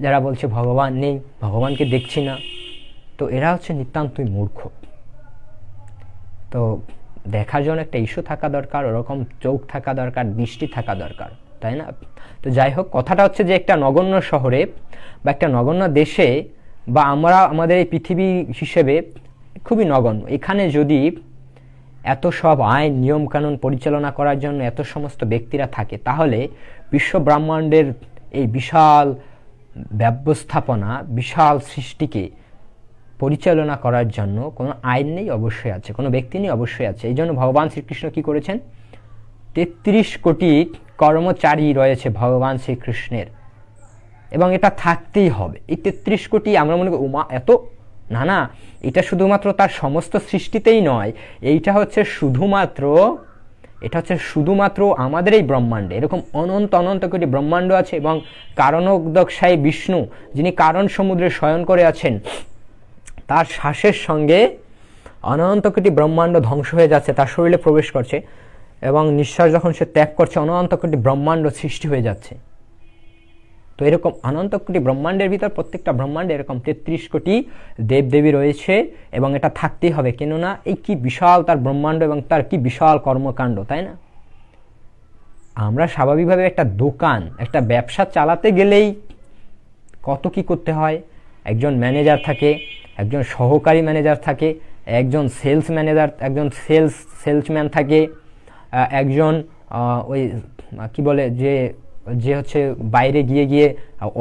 যারা বলছে ভগবান নেই, ভগবানকে দেখছি না, তো এরা হচ্ছে নিতান্তই মূর্খ। তো দেখার জন্য একটা ইস্যু থাকা দরকার, ওরকম চোখ থাকা দরকার, দৃষ্টি থাকা দরকার, তাই না? তো যাই হোক, কথাটা হচ্ছে যে একটা নগণ্য শহরে বা একটা নগণ্য দেশে বা আমাদের এই পৃথিবী হিসেবে খুবই নগণ্য, এখানে যদি এত সব আইন নিয়মকানুন পরিচালনা করার জন্য এত সমস্ত ব্যক্তিরা থাকে, তাহলে বিশ্ব ব্রহ্মাণ্ডের এই বিশাল ব্যবস্থাপনা, বিশাল সৃষ্টিকে পরিচালনা করার জন্য কোনো আইন নেই, অবশ্যই আছে, কোনো ব্যক্তি নেই, অবশ্যই আছে। এই জন্য ভগবান শ্রীকৃষ্ণ কি করেছেন? 33 কোটি কর্মচারী রয়েছে ভগবান শ্রীকৃষ্ণের, এবং এটা থাকতেই হবে। এই 33 কোটি আমরা মনে করি উমা এত, না, এটা শুধুমাত্র তার সমস্ত সৃষ্টিতেই নয়, এটা হচ্ছে শুধুমাত্র আমাদের এই ব্রহ্মাণ্ডে। এরকম অনন্ত কোটি ব্রহ্মাণ্ড আছে, এবং কারণোদকশায়ী বিষ্ণু, যিনি কারণ সমুদ্রে শয়ন করে আছেন, তার শ্বাসের সঙ্গে অনন্ত কোটি ব্রহ্মাণ্ড ধ্বংস হয়ে যাচ্ছে, তার শরীরে প্রবেশ করছে, এবং নিঃশ্বাস যখন সে ত্যাগ করছে অনন্ত কোটি ব্রহ্মাণ্ড সৃষ্টি হয়ে যাচ্ছে। তো এরকম অনন্ত কোটি ব্রহ্মাণ্ডের ভিতর প্রত্যেকটা ব্রহ্মাণ্ডে এরকম 33 কোটি দেবদেবী রয়েছে, এবং এটা থাকতেই হবে। কেননা এই কি বিশাল তার ব্রহ্মাণ্ড এবং তার কি বিশাল কর্মকাণ্ড, তাই না? আমরা স্বাভাবিকভাবে একটা দোকান, একটা ব্যবসা চালাতে গেলেই কত কি করতে হয়। একজন ম্যানেজার থাকে, একজন সহকারী ম্যানেজার থাকে, একজন সেলস ম্যানেজার, একজন সেলসম্যান থাকে, একজন ওই কি বলে যে যে হচ্ছে বাইরে গিয়ে গিয়ে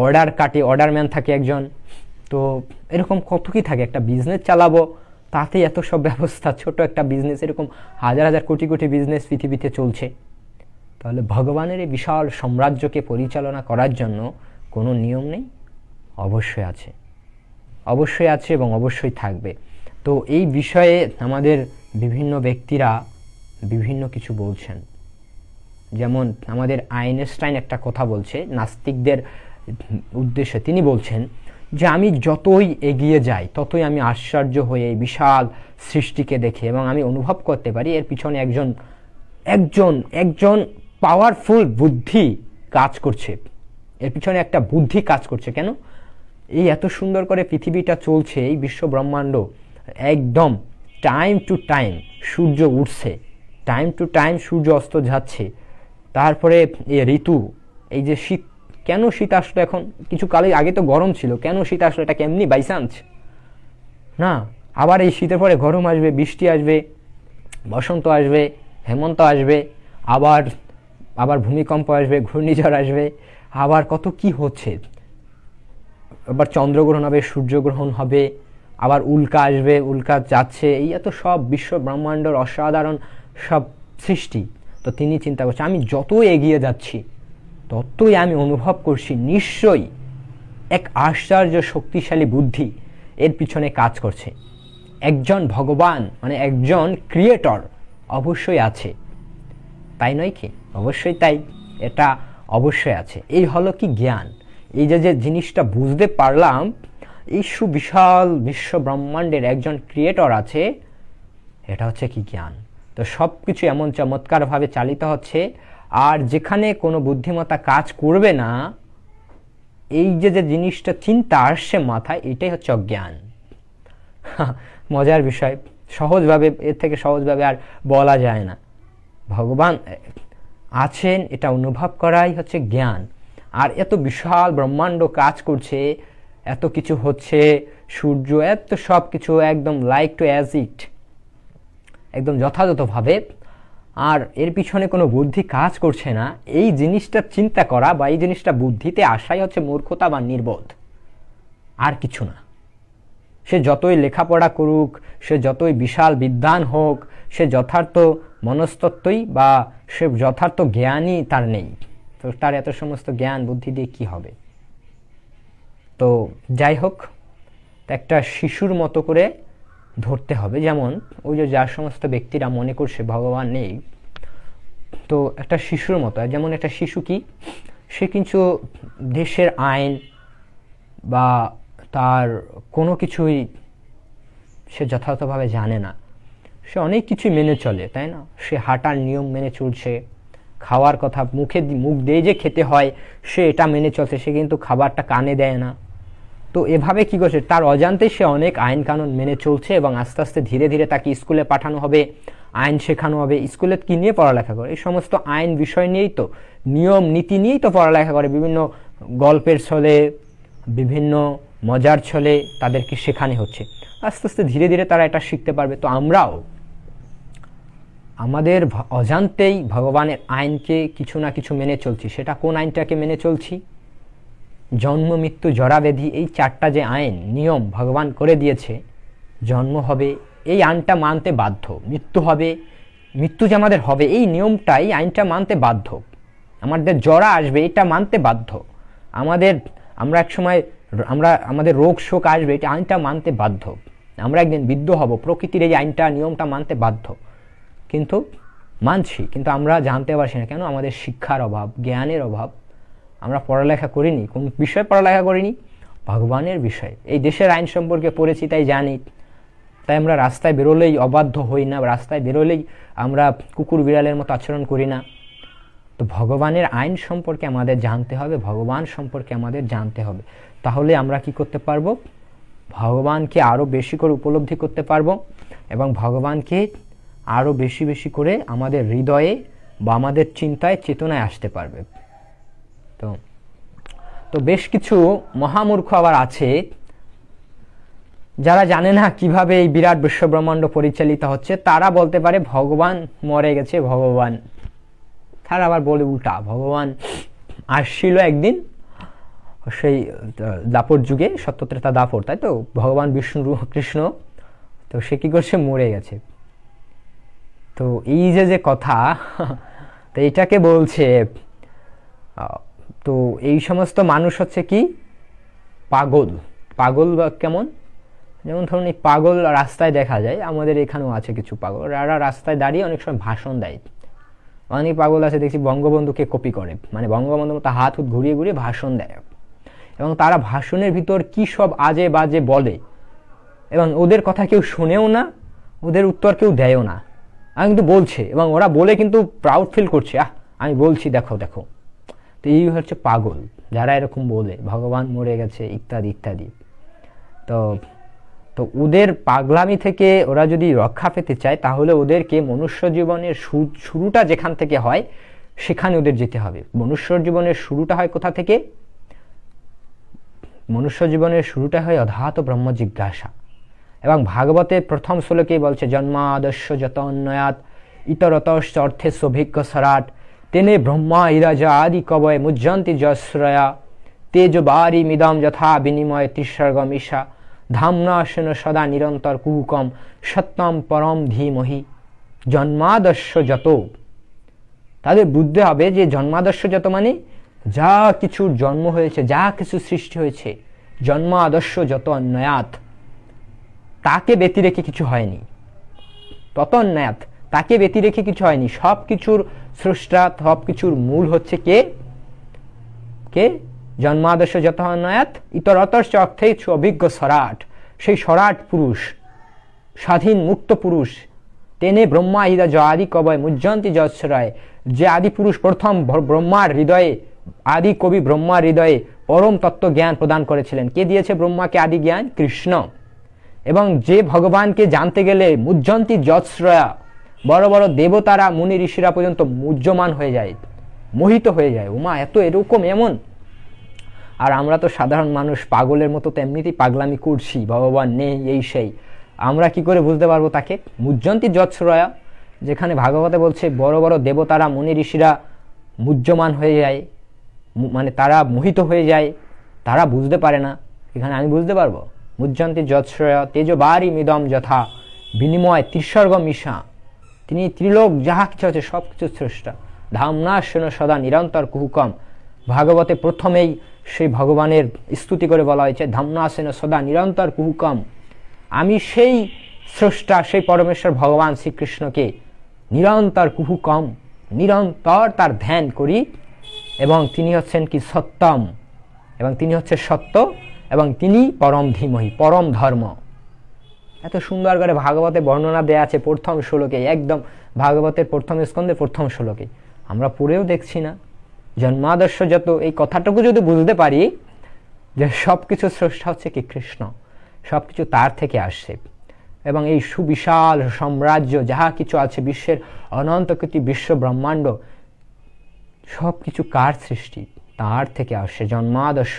অর্ডার কাটে, অর্ডারম্যান থাকে একজন। তো এরকম কত কি থাকে। একটা বিজনেস চালাবো তাতেই এত সব ব্যবস্থা। ছোট একটা বিজনেস, এরকম হাজার হাজার কোটি কোটি বিজনেস পৃথিবীতে চলছে। তাহলে ভগবানের এই বিশাল সাম্রাজ্যকে পরিচালনা করার জন্য কোনো নিয়ম নেই? অবশ্যই আছে, অবশ্যই আছে এবং অবশ্যই থাকবে। তো এই বিষয়ে আমাদের বিভিন্ন ব্যক্তিরা বিভিন্ন কিছু বলছেন। যেমন আমাদের আইনস্টাইন একটা কথা বলছে নাস্তিকদের উদ্দেশ্যে। তিনি বলছেন যে আমি যতই এগিয়ে যাই ততই আমি আশ্চর্য হয়ে এই বিশাল সৃষ্টিকে দেখে এবং আমি অনুভব করতে পারি এর পিছনে একজন একজন একজন পাওয়ারফুল বুদ্ধি কাজ করছে। এর পিছনে একটা বুদ্ধি কাজ করছে। কেন? এই এত সুন্দর করে পৃথিবীটা চলছে, এই বিশ্ব ব্রহ্মাণ্ড একদম টাইম টু টাইম সূর্য উঠছে, টাইম টু টাইম সূর্য অস্ত যাচ্ছে। তারপরে এই ঋতু, এই যে শীত, কেন শীত আসলো এখন? কিছু কালে আগে তো গরম ছিল, কেন শীত আসলো? এটা কেমনি বাই চান্স না? আবার এই শীতের পরে গরম আসবে, বৃষ্টি আসবে, বসন্ত আসবে, হেমন্ত আসবে, আবার আবার ভূমিকম্প আসবে, ঘূর্ণিঝড় আসবে, আবার কত কি হচ্ছে। আবার চন্দ্রগ্রহণ হবে, সূর্যগ্রহণ হবে, আবার উল্কা আসবে, উল্কা যাচ্ছে। এই এত সব বিশ্ব ব্রহ্মাণ্ডর অসাধারণ সব সৃষ্টি। তো তিনি চিন্তা করছে আমি যতই এগিয়ে যাচ্ছি ততই আমি অনুভব করছি নিশ্চয়ই এক আশ্চর্য শক্তিশালী বুদ্ধি এর পিছনে কাজ করছে। একজন ভগবান মানে একজন ক্রিয়েটর অবশ্যই আছে, তাই নয় কি? অবশ্যই তাই, এটা অবশ্যই আছে। এই হলো কি জ্ঞান। এই যে যে জিনিসটা বুঝতে পারলাম, এই সুবিশাল বিশ্ব ব্রহ্মাণ্ডের একজন ক্রিয়েটর আছে, এটা হচ্ছে কি জ্ঞান। তো সব কিছু এমন চমৎকারভাবে চালিত হচ্ছে। আর যেখানে কোনো বুদ্ধিমত্তা কাজ করবে না, এই যে যে জিনিসটা চিন্তা আসছে মাথায়, এটাই হচ্ছে অজ্ঞান। মজার বিষয়, সহজভাবে, এর থেকে সহজভাবে আর বলা যায় না। ভগবান আছেন এটা অনুভব করাই হচ্ছে জ্ঞান। আর এত বিশাল ব্রহ্মাণ্ড কাজ করছে, এত কিছু হচ্ছে, সূর্য, এত সব কিছু একদম লাইক টু অ্যাজ ইট, একদম যথাযথভাবে। আর এর পিছনে কোনো বুদ্ধি কাজ করছে না। এই জিনিসটা চিন্তা করা বা এই জিনিসটা বুদ্ধিতে আসাই হচ্ছে মূর্খতা বা নির্বোধ, আর কিছু না। সে যতই লেখাপড়া করুক, সে যতই বিশাল বিদ্বান হোক, সে যথার্থ মনস্তত্ত্বই বা সে যথার্থ জ্ঞানই তার নেই। তো তার এত সমস্ত জ্ঞান বুদ্ধি দিয়ে কি হবে? তো যাই হোক, একটা শিশুর মতো করে ধরতে হবে। যেমন ওই যে যার সমস্ত ব্যক্তিরা মনে করছে ভগবান নেই, তো একটা শিশুর মতো। যেমন একটা শিশু কি, সে কিন্তু দেশের আইন বা তার কোনো কিছুই সে যথাযথভাবে জানে না। সে অনেক কিছুই মেনে চলে, তাই না? সে হাঁটার নিয়ম মেনে চলছে, খাওয়ার কথা মুখ দিয়ে যে খেতে হয় সে এটা মেনে চলছে, সে কিন্তু খাবারটা কানে দেয় না। তো এভাবে কি করছে, তার অজান্তে সে অনেক আইন কানুন মেনে চলছে এবং আস্তে আস্তে ধীরে ধীরে তাকে স্কুলে পাঠানো হবে, আইন শেখানো হবে। স্কুলে কি নিয়ে পড়ালেখা করে? এই সমস্ত আইন বিষয় নিয়েই তো, নিয়ম নীতি নিয়েই তো পড়ালেখা করে। বিভিন্ন গল্পের ছলে, বিভিন্ন মজার ছলে তাদেরকে শেখানো হচ্ছে। আস্তে আস্তে ধীরে ধীরে তারা এটা শিখতে পারবে। তো আমরাও আমাদের অজান্তেই ভগবানের আইনকে কিছু না কিছু মেনে চলছি। সেটা কোন আইনটাকে মেনে চলছি? জন্ম, মৃত্যু, জরাব্যাধি, এই চারটা যে আইন নিয়ম ভগবান করে দিয়েছে। জন্ম হবে, এই আইনটা মানতে বাধ্য। মৃত্যু হবে, মৃত্যু যে আমাদের হবে, এই নিয়মটাই, আইনটা মানতে বাধ্য। আমাদের জরা আসবে, এটা মানতে বাধ্য। আমরা এক সময় আমাদের রোগ শোক আসবে, এটা আইনটা মানতে বাধ্য। আমরা একদিন বৃদ্ধ হব, প্রকৃতির এই আইনটা নিয়মটা মানতে বাধ্য। কিন্তু মানছি, কিন্তু আমরা জানতে পারছি না। কেন? আমাদের শিক্ষার অভাব, জ্ঞানের অভাব। আমরা পড়ালেখা করিনি। কোন বিষয়ে পড়ালেখা করিনি? ভগবানের বিষয়ে। এই দেশের আইন সম্পর্কে পড়েছি তাই জানি, তাই আমরা রাস্তায় বেরোলেই অবাধ্য হই না, রাস্তায় বেরোলেই আমরা কুকুর বিড়ালের মতো আচরণ করি না। তো ভগবানের আইন সম্পর্কে আমাদের জানতে হবে, ভগবান সম্পর্কে আমাদের জানতে হবে। তাহলে আমরা কি করতে পারবো? ভগবানকে আরও বেশি করে উপলব্ধি করতে পারবো এবং ভগবানকে আরও বেশি বেশি করে আমাদের হৃদয়ে বা আমাদের চিন্তায় চেতনায় আসতে পারবে। তো তো বেশ কিছু মহামূর্খ আবার আছে যারা জানে না কিভাবে এই বিরাট বিশ্বব্রহ্মাণ্ড পরিচালিত হচ্ছে, তারা বলতে পারে ভগবান মরে গেছে, ভগবান, তারা আবার বলে উল্টা, ভগবান আসছিল একদিন সেই দাপর যুগে, সত্যত্রেতা দাপর, তাই তো, ভগবান বিষ্ণু কৃষ্ণ, তো সে কি করছে, মরে গেছে। তো এই যে কথা, তো এটাকে বলছে, তো এই সমস্ত মানুষ হচ্ছে কি পাগল। পাগল বা কেমন, যেমন ধরুন এই পাগল রাস্তায় দেখা যায়, আমাদের এখানেও আছে কিছু পাগল, যারা রাস্তায় দাঁড়িয়ে অনেক সময় ভাষণ দেয়। অনেক পাগল আছে দেখছি বঙ্গবন্ধুকে কপি করে, মানে বঙ্গবন্ধুর মতো হাত ঘুরিয়ে ঘুরিয়ে ভাষণ দেয়, এবং তারা ভাষণের ভিতর কি সব আজে বাজে বলে, এবং ওদের কথা কেউ শুনেও না, ওদের উত্তর কেউ দেয়ও না, আমি কিন্তু বলছে, এবং ওরা বলে কিন্তু প্রাউড ফিল করছে, আমি বলছি, দেখো দেখো। তো এই হচ্ছে পাগল, যারা এরকম বলে ভগবান মরে গেছে ইত্যাদি ইত্যাদি। তো তো ওদের পাগলামি থেকে ওরা যদি রক্ষা পেতে চায়, তাহলে ওদেরকে মনুষ্য জীবনের শুরুটা যেখান থেকে হয় সেখানে ওদের যেতে হবে। মনুষ্য জীবনের শুরুটা হয় কোথা থেকে? মনুষ্য জীবনের শুরুটা হয় অধাত ব্রহ্ম জিজ্ঞাসা। এবং ভাগবতের প্রথম শ্লোকেই বলছে, জন্মাদস্য যত অন্বয়াত ইতরতশ্চ অর্থে সভিজ্ঞ সরাট তেনে ব্রহ্মা ইরাজা আদি কবয় মুজ্জন্তি যশ্রয়া তেজ বারি মিদম যথা বিনিময় তিসর্গমিষা ধামনা সেন সদা নিরন্তর কুহুকম সত্যম পরম ধীমহি। জন্মাদস্য যত, তাদের বুঝতে হবে যে জন্মাদস্য যত মানে যা কিছুর জন্ম হয়েছে, যা কিছু সৃষ্টি হয়েছে, জন্মাদস্য যত অন্বয়াত, তাকে ব্যতিরেখে কিছু হয়নি। তত অন্বয়াত, তাকে ব্যতিরেখে কিছু হয়নি। সব কিছুর স্রষ্টা, সব কিছুর মূল হচ্ছে কে? কে? জন্মাদস্য যত অন্বয়াত ইতরতশ্চ অর্থে অভিজ্ঞ সরাট, সেই সরাট পুরুষ, স্বাধীন মুক্ত পুরুষ। তেনে ব্রহ্মা ইদা জ আদি কবয় মুজ্জন্তি যশ্রয়, যে আদি পুরুষ প্রথম ব্রহ্মার হৃদয়ে, আদি কবি ব্রহ্মার হৃদয়ে পরম তত্ত্ব জ্ঞান প্রদান করেছিলেন। কে দিয়েছে ব্রহ্মাকে আদি জ্ঞান? কৃষ্ণ। এবং যে ভগবানকে জানতে গেলে মুজ্জন্তি যশ্রয়া, বড় বড় দেবতারা মুনি ঋষিরা পর্যন্ত মুহ্যমান হয়ে যায়, মোহিত হয়ে যায়, উমা এত এরকম এমন। আর আমরা তো সাধারণ মানুষ, পাগলের মতো তো এমনিতেই পাগলামি করছি, ভগবান নেই এই সেই, আমরা কি করে বুঝতে পারবো তাকে? মুজ্জন্তি যশ্রয়া, যেখানে ভাগবতে বলছে বড় বড় দেবতারা মুনি ঋষিরা মুহ্যমান হয়ে যায়, মানে তারা মোহিত হয়ে যায়, তারা বুঝতে পারে না, এখানে আমি বুঝতে পারবো। মুজ্জন্তি যশ্রয়া তেজ বারি মিদম যথা বিনিময় তিসর্গ মিশা, তিনি ত্রিলোক যাহা কিছু আছে সব কিছু স্রষ্টা। ধামনা সেন সদা নিরন্তর কুহুকম, ভাগবতে প্রথমেই সেই ভগবানের স্তুতি করে বলা হয়েছে, ধামনা সেন সদা নিরন্তর কুহুকম, আমি সেই স্রষ্টা, সেই পরমেশ্বর ভগবান শ্রীকৃষ্ণকে নিরন্তর কুহুকম, নিরন্তর তার ধ্যান করি, এবং তিনি হচ্ছেন কি সত্যম, এবং তিনি হচ্ছে সত্য, এবং তিনি পরম ধীমহি, পরম ধর্ম। এত সুন্দর করে ভাগবতে বর্ণনা দেয়া আছে প্রথম শ্লোকে, একদম ভাগবতের প্রথম স্কন্ধে প্রথম শ্লোকে, আমরা পড়েও দেখছি না। জন্মাদস্য যত, এই কথাটুকু যদি বুঝতে পারি যে সব কিছু স্রষ্টা হচ্ছে কি কৃষ্ণ, সব কিছু তার থেকে আসছে, এবং এই সুবিশাল সাম্রাজ্য যাহা কিছু আছে, বিশ্বের অনন্ত কোটি বিশ্ব ব্রহ্মাণ্ড, সব কিছু কার সৃষ্টি? তার থেকে আসছে। জন্মাদস্য,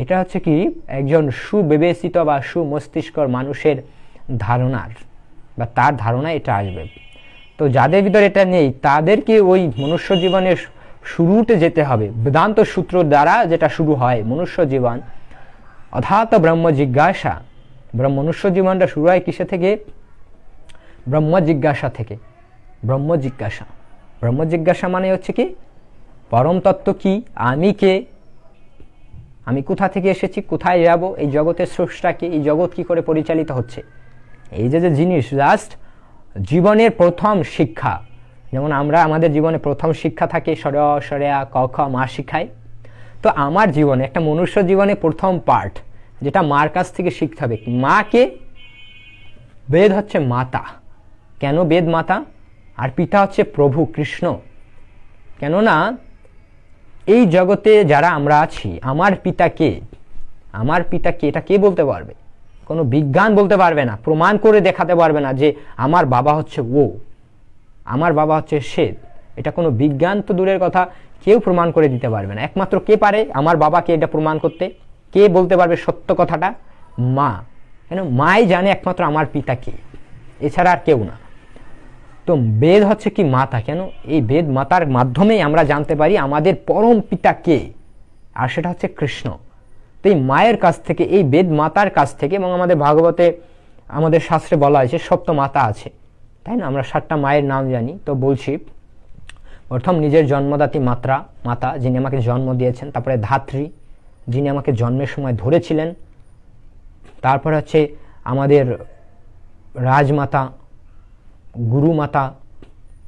এটা হচ্ছে কি একজন সুবিবেচিত বা সুমস্তিষ্কর মানুষের ধারণার, বা তার ধারণা এটা আসবে। তো যাদের ভিতরে এটা নেই, তাদেরকে ওই মনুষ্য জীবনের শুরুতে যেতে হবে, বেদান্ত সূত্র দ্বারা যেটা শুরু হয় মনুষ্য জীবন, অথাত ব্রহ্ম জিজ্ঞাসা। মনুষ্য জীবনটা শুরু হয় কিসে থেকে? ব্রহ্ম জিজ্ঞাসা থেকে। ব্রহ্ম জিজ্ঞাসা, ব্রহ্ম জিজ্ঞাসা মানে হচ্ছে কি পরম তত্ত্ব কি, আমি কে, আমি কোথা থেকে এসেছি, কোথায় যাব, এই জগতের স্রষ্টা কি, এই জগৎ কি করে পরিচালিত হচ্ছে, এই যে জিনিস জাস্ট জীবনের প্রথম শিক্ষা। যেমন আমরা আমাদের জীবনে প্রথম শিক্ষা থাকে সর সরেয়া ক খ, মা শিখায়। তো আমার জীবনে, একটা মনুষ্য জীবনে প্রথম পার্ট যেটা মার কাছ থেকে শিখতে হবে, মাকে, বেদ হচ্ছে মাতা। কেন বেদ মাতা? আর পিতা হচ্ছে প্রভু কৃষ্ণ। কেননা এই জগতে যারা আমরা আছি, আমার পিতা কে? আমার পিতা কে এটা কে বলতে পারবে? কোনো বিজ্ঞান বলতে পারবে না, প্রমাণ করে দেখাতে পারবে না যে আমার বাবা হচ্ছে ও, আমার বাবা হচ্ছে শ্বেত, এটা কোনো বিজ্ঞান তো দূরের কথা, কেউ প্রমাণ করে দিতে পারবে না। একমাত্র কে পারে আমার বাবাকে এটা প্রমাণ করতে? কে বলতে পারবে সত্য কথাটা? মা। কেন? মাই জানে একমাত্র আমার পিতা কে, এছাড়া আর কেউ না। তো বেদ হচ্ছে কি মাতা। কেন? এই বেদ মাতার মাধ্যমেই আমরা জানতে পারি আমাদের পরম পিতা কে, আর সেটা হচ্ছে কৃষ্ণ। তো এই মায়ের কাছ থেকে, এই বেদ মাতার কাছ থেকে, এবং আমাদের ভাগবতে আমাদের শাস্ত্রে বলা হয়েছে সপ্ত মাতা আছে, তাই না? আমরা 7টা মায়ের নাম জানি। তো বলছি, প্রথম নিজের জন্মদাত্রী মাতা, যিনি আমাকে জন্ম দিয়েছেন। তারপরে ধাত্রী, যিনি আমাকে জন্মের সময় ধরেছিলেন। তারপরে হচ্ছে আমাদের রাজমাতা, গুরুমাতা,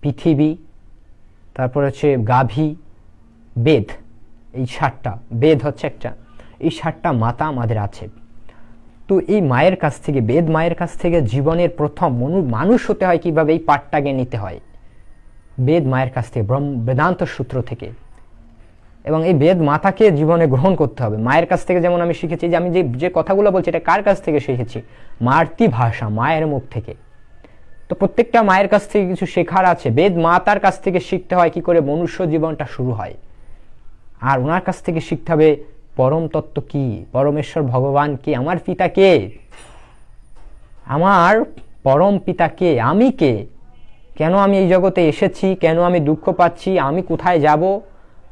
পৃথিবী, তারপর হচ্ছে গাভী, বেদ। এই 7টা, বেদ হচ্ছে একটা, এই 7টা মাতা আমাদের আছে। তো এই মায়ের কাছ থেকে, বেদ মায়ের কাছ থেকে জীবনের প্রথম মানুষ হতে হয় কিভাবে, এই পাঠটাকে নিতে হয় বেদ মায়ের কাছ থেকে, বেদান্ত সূত্র থেকে। এবং এই বেদ মাতাকে জীবনে গ্রহণ করতে হবে। মায়ের কাছ থেকে যেমন আমি শিখেছি, যে আমি যে কথাগুলো বলছি এটা কার কাছ থেকে শিখেছি? মাতৃভাষা, মায়ের মুখ থেকে। তো প্রত্যেকটা মায়ের কাছ থেকে কিছু শেখার আছে। বেদ মাতার কাছ থেকে শিখতে হয় কি করে মনুষ্য জীবনটা শুরু হয়, আর ওনার কাছ থেকে শিখতে হবে পরম তত্ত্ব কি, পরমেশ্বর ভগবান কি, আমার পিতা কে, আমার পরম পিতা কে, আমি কে, কেন আমি এই জগতে এসেছি, কেন আমি দুঃখ পাচ্ছি, আমি কোথায় যাব,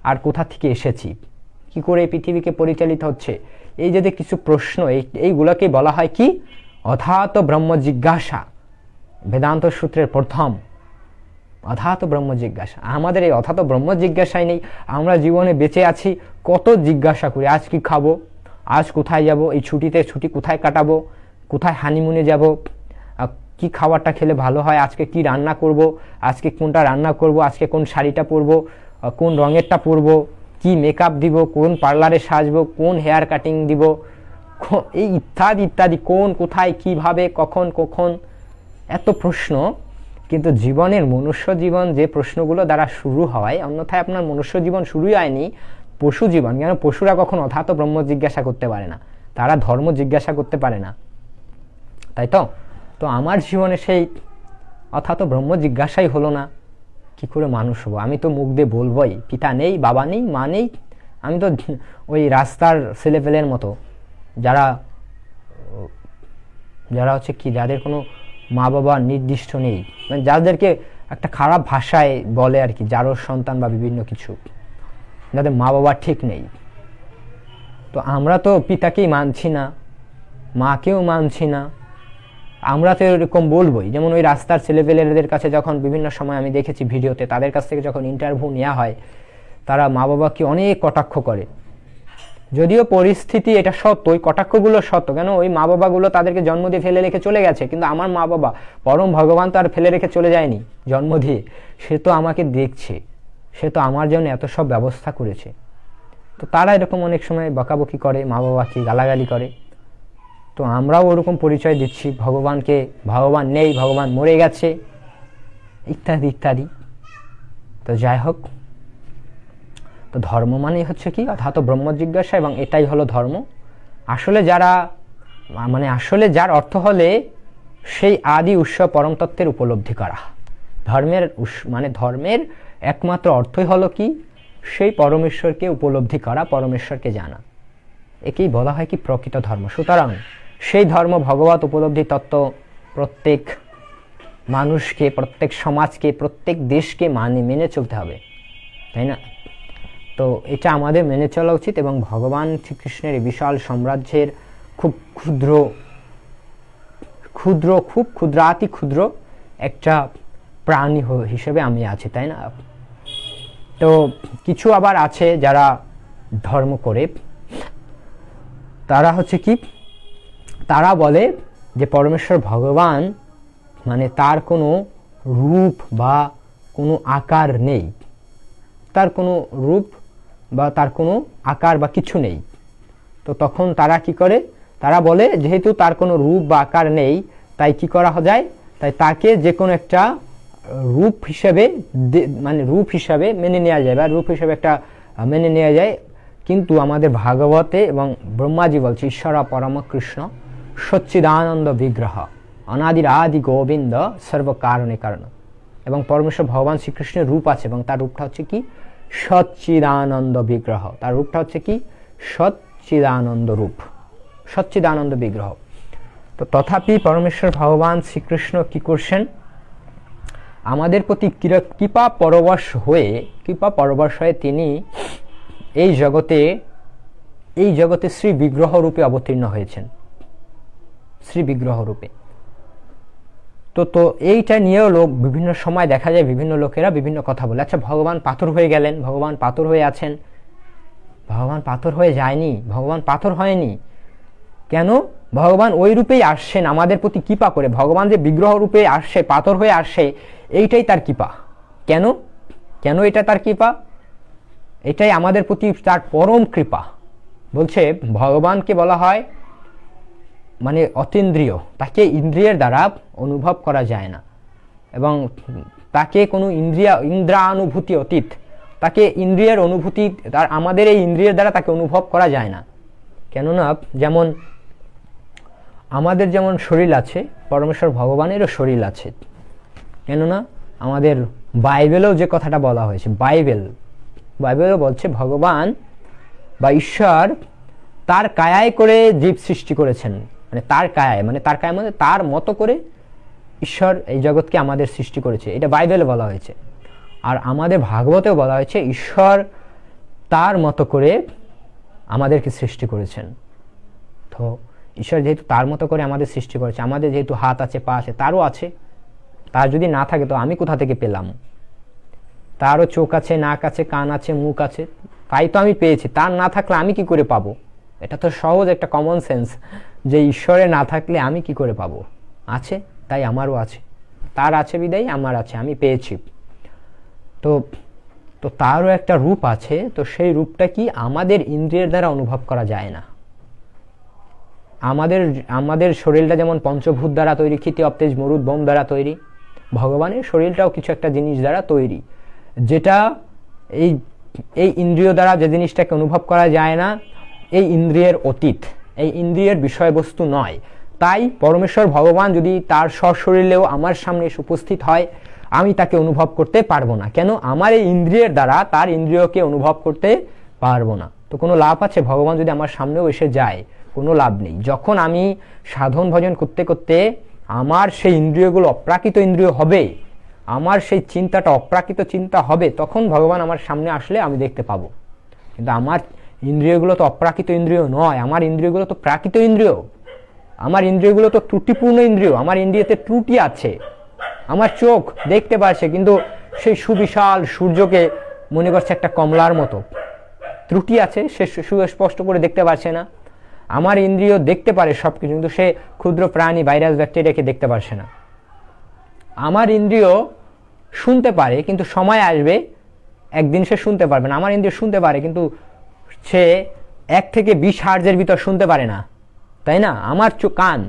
আর কোথা থেকে এসেছি, কি করে এই পৃথিবীকে পরিচালিত হচ্ছে। এই যদি কিছু প্রশ্ন, এইগুলোকে বলা হয় কি অথাত ব্রহ্ম জিজ্ঞাসা। বেদান্ত সূত্রের প্রথম অথাত ব্রহ্ম জিজ্ঞাসা। আমাদের এই অথাত ব্রহ্ম জিজ্ঞাসাই নেই। আমরা জীবনে বেঁচে আছি, কত জিজ্ঞাসা করি, আজ কি খাবো, আজ কোথায় যাব, এই ছুটি কোথায় কাটাবো, কোথায় হানিমুনে যাব, কি খাবারটা খেলে ভালো হয়, আজকে কি রান্না করব, আজকে কোনটা রান্না করব, আজকে কোন শাড়িটা পরবো, কোন রঙেরটা পরবো, কি মেকআপ দিব, কোন পার্লারে সাজবো, কোন হেয়ার কাটিং দিব, এই ইত্যাদি ইত্যাদি, কোন কোথায় কিভাবে কখন, এত প্রশ্ন। কিন্তু জীবনের মনুষ্য জীবন যে প্রশ্নগুলো দ্বারা শুরু হয়, অন্যথায় আপনার মনুষ্য জীবন শুরুই হয়নি, পশু জীবন। কেন? পশুরা কখন অথাত ব্রহ্ম জিজ্ঞাসা করতে পারে না, তারা ধর্ম জিজ্ঞাসা করতে পারে না, তাই তো? তো আমার জীবনে সেই অথাত ব্রহ্ম জিজ্ঞাসাই হলো না, কি করে মানুষ হবো? আমি তো মুখ দিয়ে বলবোই পিতা নেই, বাবা নেই, মা নেই, আমি তো ওই রাস্তার ছেলেপেলের মতো, যারা হচ্ছে কি, যাদের কোনো মা বাবা নির্দিষ্ট নেই, মানে যাদেরকে একটা খারাপ ভাষায় বলে আর কি, যারও সন্তান বা বিভিন্ন কিছু, যাদের মা বাবা ঠিক নেই। তো আমরা তো পিতাকেই মানছি না, মাকেও মানছি না, আমরা তো এরকম বলবোই। যেমন ওই রাস্তার ছেলেপেলেদের কাছে যখন বিভিন্ন সময় আমি দেখেছি ভিডিওতে, তাদের কাছ থেকে যখন ইন্টারভিউ নেওয়া হয়, তারা মা বাবাকে অনেক কটাক্ষ করে। যদিও পরিস্থিতি এটা সত্য, ওই কটাক্ষগুলো সত্য। কেন? ওই মা বাবাগুলো তাদেরকে জন্ম দিয়ে ফেলে রেখে চলে গেছে, কিন্তু আমার মা বাবা পরম ভগবান তো আর ফেলে রেখে চলে যায়নি জন্ম দিয়ে, সে তো আমাকে দেখছে, সে তো আমার জন্য এত সব ব্যবস্থা করেছে। তো তারা এরকম অনেক সময় বকাবকি করে, মা বাবাকে গালাগালি করে। তো আমরাও ওরকম পরিচয় দিচ্ছি ভগবানকে, ভগবান নেই, ভগবান মরে গেছে, ইত্যাদি ইত্যাদি। তো যাই হোক, তো ধর্ম মানে হচ্ছে কি অথাত ব্রহ্ম জিজ্ঞাসা, এবং এটাই হলো ধর্ম। আসলে যার অর্থ হলে সেই আদি উৎস পরম তত্ত্বের উপলব্ধি করা। ধর্মের একমাত্র অর্থই হলো কি, সেই পরমেশ্বরকে উপলব্ধি করা, পরমেশ্বরকে জানা। একেই বলা হয় কি প্রকৃত ধর্ম। সুতরাং সেই ধর্ম, ভগবত উপলব্ধি তত্ত্ব প্রত্যেক মানুষকে, প্রত্যেক সমাজকে, প্রত্যেক দেশকে মেনে চলতে হবে, তাই না? তো এটা আমাদের মেনে চলা উচিত। এবং ভগবান শ্রীকৃষ্ণের এই বিশাল সাম্রাজ্যের খুব ক্ষুদ্রাতি ক্ষুদ্র একটা প্রাণী হিসেবে আমি আছি, তাই না? তো কিছু আবার আছে যারা ধর্ম করে, তারা হচ্ছে কি, তারা বলে যে পরমেশ্বর ভগবান মানে তার কোনো রূপ বা কোনো আকার নেই, তার কোনো রূপ বা তার কোনো আকার বা কিছু নেই। তো তখন তারা কি করে, তারা বলে যেহেতু তার কোনো রূপ বা আকার নেই, তাই কি করা যায়, তাই তাকে যে কোনো একটা রূপ হিসাবে মেনে নেওয়া যায়, বা রূপ হিসাবে একটা মেনে নেওয়া যায়। কিন্তু আমাদের ভাগবতে এবং ব্রহ্মাজি বলছে ঈশ্বর পরম কৃষ্ণ সচ্চিদানন্দ বিগ্রহ অনাদির আদি গোবিন্দ সর্বকারণে কারণ। এবং পরমেশ্বর ভগবান শ্রীকৃষ্ণের রূপ আছে, এবং তার রূপটা হচ্ছে কি সচ্চিদানন্দ বিগ্রহ। তার রূপটা হচ্ছে কি সচ্চিদানন্দ রূপ, সচ্চিদানন্দ বিগ্রহ। তো তথাপি পরমেশ্বর ভগবান শ্রীকৃষ্ণ কি করছেন, আমাদের প্রতি কৃপা পরবশ হয়ে তিনি এই জগতে শ্রী বিগ্রহ রূপে অবতীর্ণ হয়েছেন, শ্রী বিগ্রহ রূপে। তো এইটা নিয়েও বিভিন্ন সময় দেখা যায় বিভিন্ন লোকেরা বিভিন্ন কথা বলে, আচ্ছা ভগবান পাথর হয়ে গেলেন, ভগবান পাথর হয়ে আছেন। ভগবান পাথর হয়ে যায়নি, ভগবান পাথর হয়নি। কেন? ভগবান ওই রূপেই আসছেন আমাদের প্রতি কৃপা করে। ভগবান যে বিগ্রহ রূপে আসছে, পাথর হয়ে আসছে, এইটাই তার কৃপা। কেন কেন এটা তার কৃপা? এটাই আমাদের প্রতি তার পরম কৃপা। বলছে ভগবানকে বলা হয় মানে অতীন্দ্রিয়, তাকে ইন্দ্রিয়ের দ্বারা অনুভব করা যায় না, এবং তাকে কোনো ইন্দ্রানুভূতি অতীত, তাকে ইন্দ্রিয়ের অনুভূতি আমাদের এই ইন্দ্রিয়ের দ্বারা তাকে অনুভব করা যায় না। কেননা যেমন আমাদের যেমন শরীর আছে, পরমেশ্বর ভগবানেরও শরীর আছে। কেননা আমাদের বাইবেলেও যে কথাটা বলা হয়েছে, বাইবেলও বলছে ভগবান বা ঈশ্বর তার কায়ায় করে জীব সৃষ্টি করেছেন, মানে তার কায়ায় মানে তার মতো করে ঈশ্বর এই জগৎকে আমাদের সৃষ্টি করেছে, এটা বাইবেলে বলা হয়েছে। আর আমাদের ভাগবতেও বলা হয়েছে ঈশ্বর তার মতো করে আমাদেরকে সৃষ্টি করেছেন। তো ঈশ্বর যেহেতু তার মতো করে আমাদের সৃষ্টি করেছে, আমাদের যেহেতু হাত আছে, পা আছে, তারও আছে। তার যদি না থাকে তো আমি কোথা থেকে পেলাম? তারও চোখ আছে, নাক আছে, কান আছে, মুখ আছে, তাই তো আমি পেয়েছি। তার না থাকলে আমি কি করে পাবো? এটা তো সহজ একটা কমন সেন্স, যে ঈশ্বরে না থাকলে আমি কি করে পাবো? আছে, তাই আমারও আছে। তার আছে বিদায় আমার আছে, আমি পেয়েছি। তো তারও একটা রূপ আছে। তো সেই রূপটা কি আমাদের ইন্দ্রিয়ের দ্বারা অনুভব করা যায় না। আমাদের শরীরটা যেমন পঞ্চভূত দ্বারা তৈরি, ক্ষিতি অপ্তেজ মরুদ বোম দ্বারা তৈরি, ভগবানের শরীরটাও কিছু একটা জিনিস দ্বারা তৈরি, যেটা এই ইন্দ্রিয় দ্বারা যে জিনিসটাকে অনুভব করা যায় না, এই ইন্দ্রিয়ের অতীত, এই ইন্দ্রিয়ের বিষয়বস্তু নয়। তাই পরমেশ্বর ভগবান যদি তার সশরীরেও আমার সামনে উপস্থিত হয়, আমি তাকে অনুভব করতে পারবো না। কেন? আমার এই ইন্দ্রিয়ের দ্বারা তার ইন্দ্রিয়কে অনুভব করতে পারবো না। তো কোনো লাভ আছে ভগবান যদি আমার সামনেও এসে যায়? কোনো লাভ নেই। যখন আমি সাধন ভজন করতে করতে আমার সেই ইন্দ্রিয়গুলো অপ্রাকৃত ইন্দ্রিয় হবে, আমার সেই চিন্তাটা অপ্রাকৃত চিন্তা হবে, তখন ভগবান আমার সামনে আসলে আমি দেখতে পাবো। কিন্তু আমার ইন্দ্রিয়গুলো তো অপ্রাকৃত ইন্দ্রিয় নয়, আমার ইন্দ্রিয়গুলো তো প্রাকৃত ইন্দ্রিয়। আমার ইন্দ্রিয়গুলো তো ত্রুটিপূর্ণ ইন্দ্রিয়, আমার ইন্দ্রিয়তে ত্রুটি আছে। আমার চোখ দেখতে পারছে, কিন্তু সেই সুবিশাল সূর্যকে মনে করছে একটা কমলার মতো, ত্রুটি আছে, সে সুস্পষ্ট করে দেখতে পারছে না। আমার ইন্দ্রিয় দেখতে পারে সবকিছু, কিন্তু সে ক্ষুদ্র প্রাণী, ভাইরাস, ব্যাকটেরিয়াকে দেখতে পারছে না। আমার ইন্দ্রিয় শুনতে পারে, কিন্তু সময় আসবে একদিন সে শুনতে পারবে না। আমার ইন্দ্রিয় শুনতে পারে, কিন্তু সে 1 থেকে 20 হার্জের ভিতর শুনতে পারে না, তাই না? আমার কান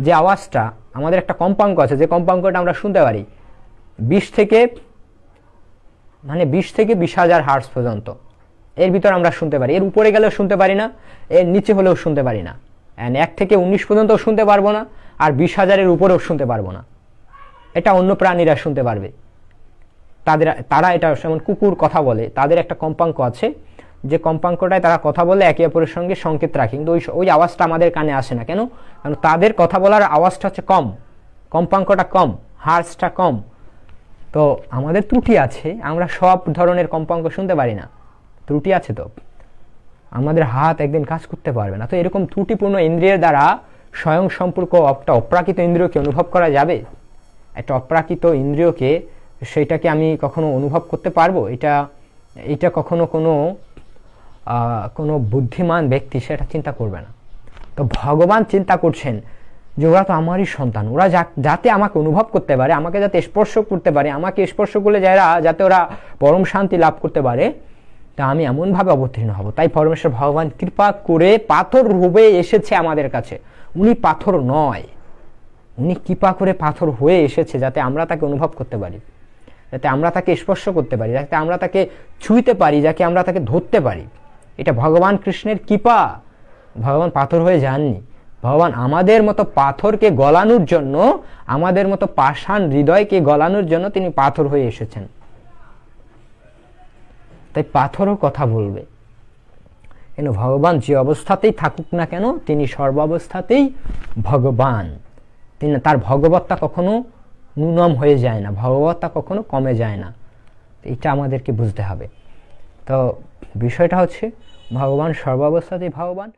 যে আওয়াজটা, আমাদের একটা কম্পাঙ্ক আছে, যে কম্পাঙ্কটা আমরা শুনতে পারি 20 থেকে 20,000 হার্জ পর্যন্ত, এর ভিতর আমরা শুনতে পারি। এর উপরে গেলেও শুনতে পারি না, এর নিচে হলেও শুনতে পারি না। 1 থেকে 19 পর্যন্ত শুনতে পারবো না, আর 20,000-এর উপরেও শুনতে পারবো না। এটা অন্য প্রাণীরা শুনতে পারবে, তারা এটা, যেমন কুকুর কথা বলে, তাদের একটা কম্পাঙ্ক আছে, যে কম্পাঙ্কটায় তারা কথা বলে একে অপরের সঙ্গে সংকেত রাখে, কিন্তু ওই আওয়াজটা আমাদের কানে আসে না। কেন? কারণ তাদের কথা বলার আওয়াজটা হচ্ছে কম, কম্পাঙ্কটা কম, হার্জটা কম। তো আমাদের ত্রুটি আছে, আমরা সব ধরনের কম্পাঙ্ক শুনতে পারি না, ত্রুটি আছে। তো আমাদের হাত একদিন কাজ করতে পারবে না। তো এরকম ত্রুটিপূর্ণ ইন্দ্রিয়ের দ্বারা স্বয়ং সম্পর্ক একটা অপ্রাকৃত ইন্দ্রিয়কে অনুভব করা যাবে? একটা অপ্রাকৃত ইন্দ্রিয়কে, সেইটাকে আমি কখনো অনুভব করতে পারবো? এটা কখনো কোনো বুদ্ধিমান ব্যক্তি সেটা চিন্তা করবে না। তো ভগবান চিন্তা করছেন যে ওরা তো আমারই সন্তান, ওরা যাতে আমাকে অনুভব করতে পারে, আমাকে যাতে স্পর্শ করতে পারে, আমাকে স্পর্শ করলে যাতে ওরা পরম শান্তি লাভ করতে পারে, তা আমি এমনভাবে অবতীর্ণ হব। তাই পরমেশ্বর ভগবান কৃপা করে পাথর রূপে এসেছে আমাদের কাছে। উনি পাথর নয়, উনি কৃপা করে পাথর হয়ে এসেছে, যাতে আমরা তাকে অনুভব করতে পারি, যাতে আমরা তাকে স্পর্শ করতে পারি, যাতে আমরা তাকে ছুঁইতে পারি, যাতে আমরা তাকে ধরতে পারি। এটা ভগবান কৃষ্ণের কৃপা। ভগবান পাথর হয়ে যাননি, ভগবান আমাদের মতো পাথরকে গলানোর জন্য, আমাদের মতো পাষাণ হৃদয়কে গলানোর জন্য তিনি পাথর হয়ে এসেছেন। তাই পাথরও কথা বলবে। কেন ভগবান যে অবস্থাতেই থাকুক না কেন তিনি সর্বাবস্থাতেই ভগবান। তিনি, তার ভগবত্তা কখনো ন্যূনম হয়ে যায় না, ভগবত্তা কখনো কমে যায় না। এটা আমাদেরকে বুঝতে হবে। তো বিষয়টা হচ্ছে ভগবান সর্বাবস্থাতেই ভগবান।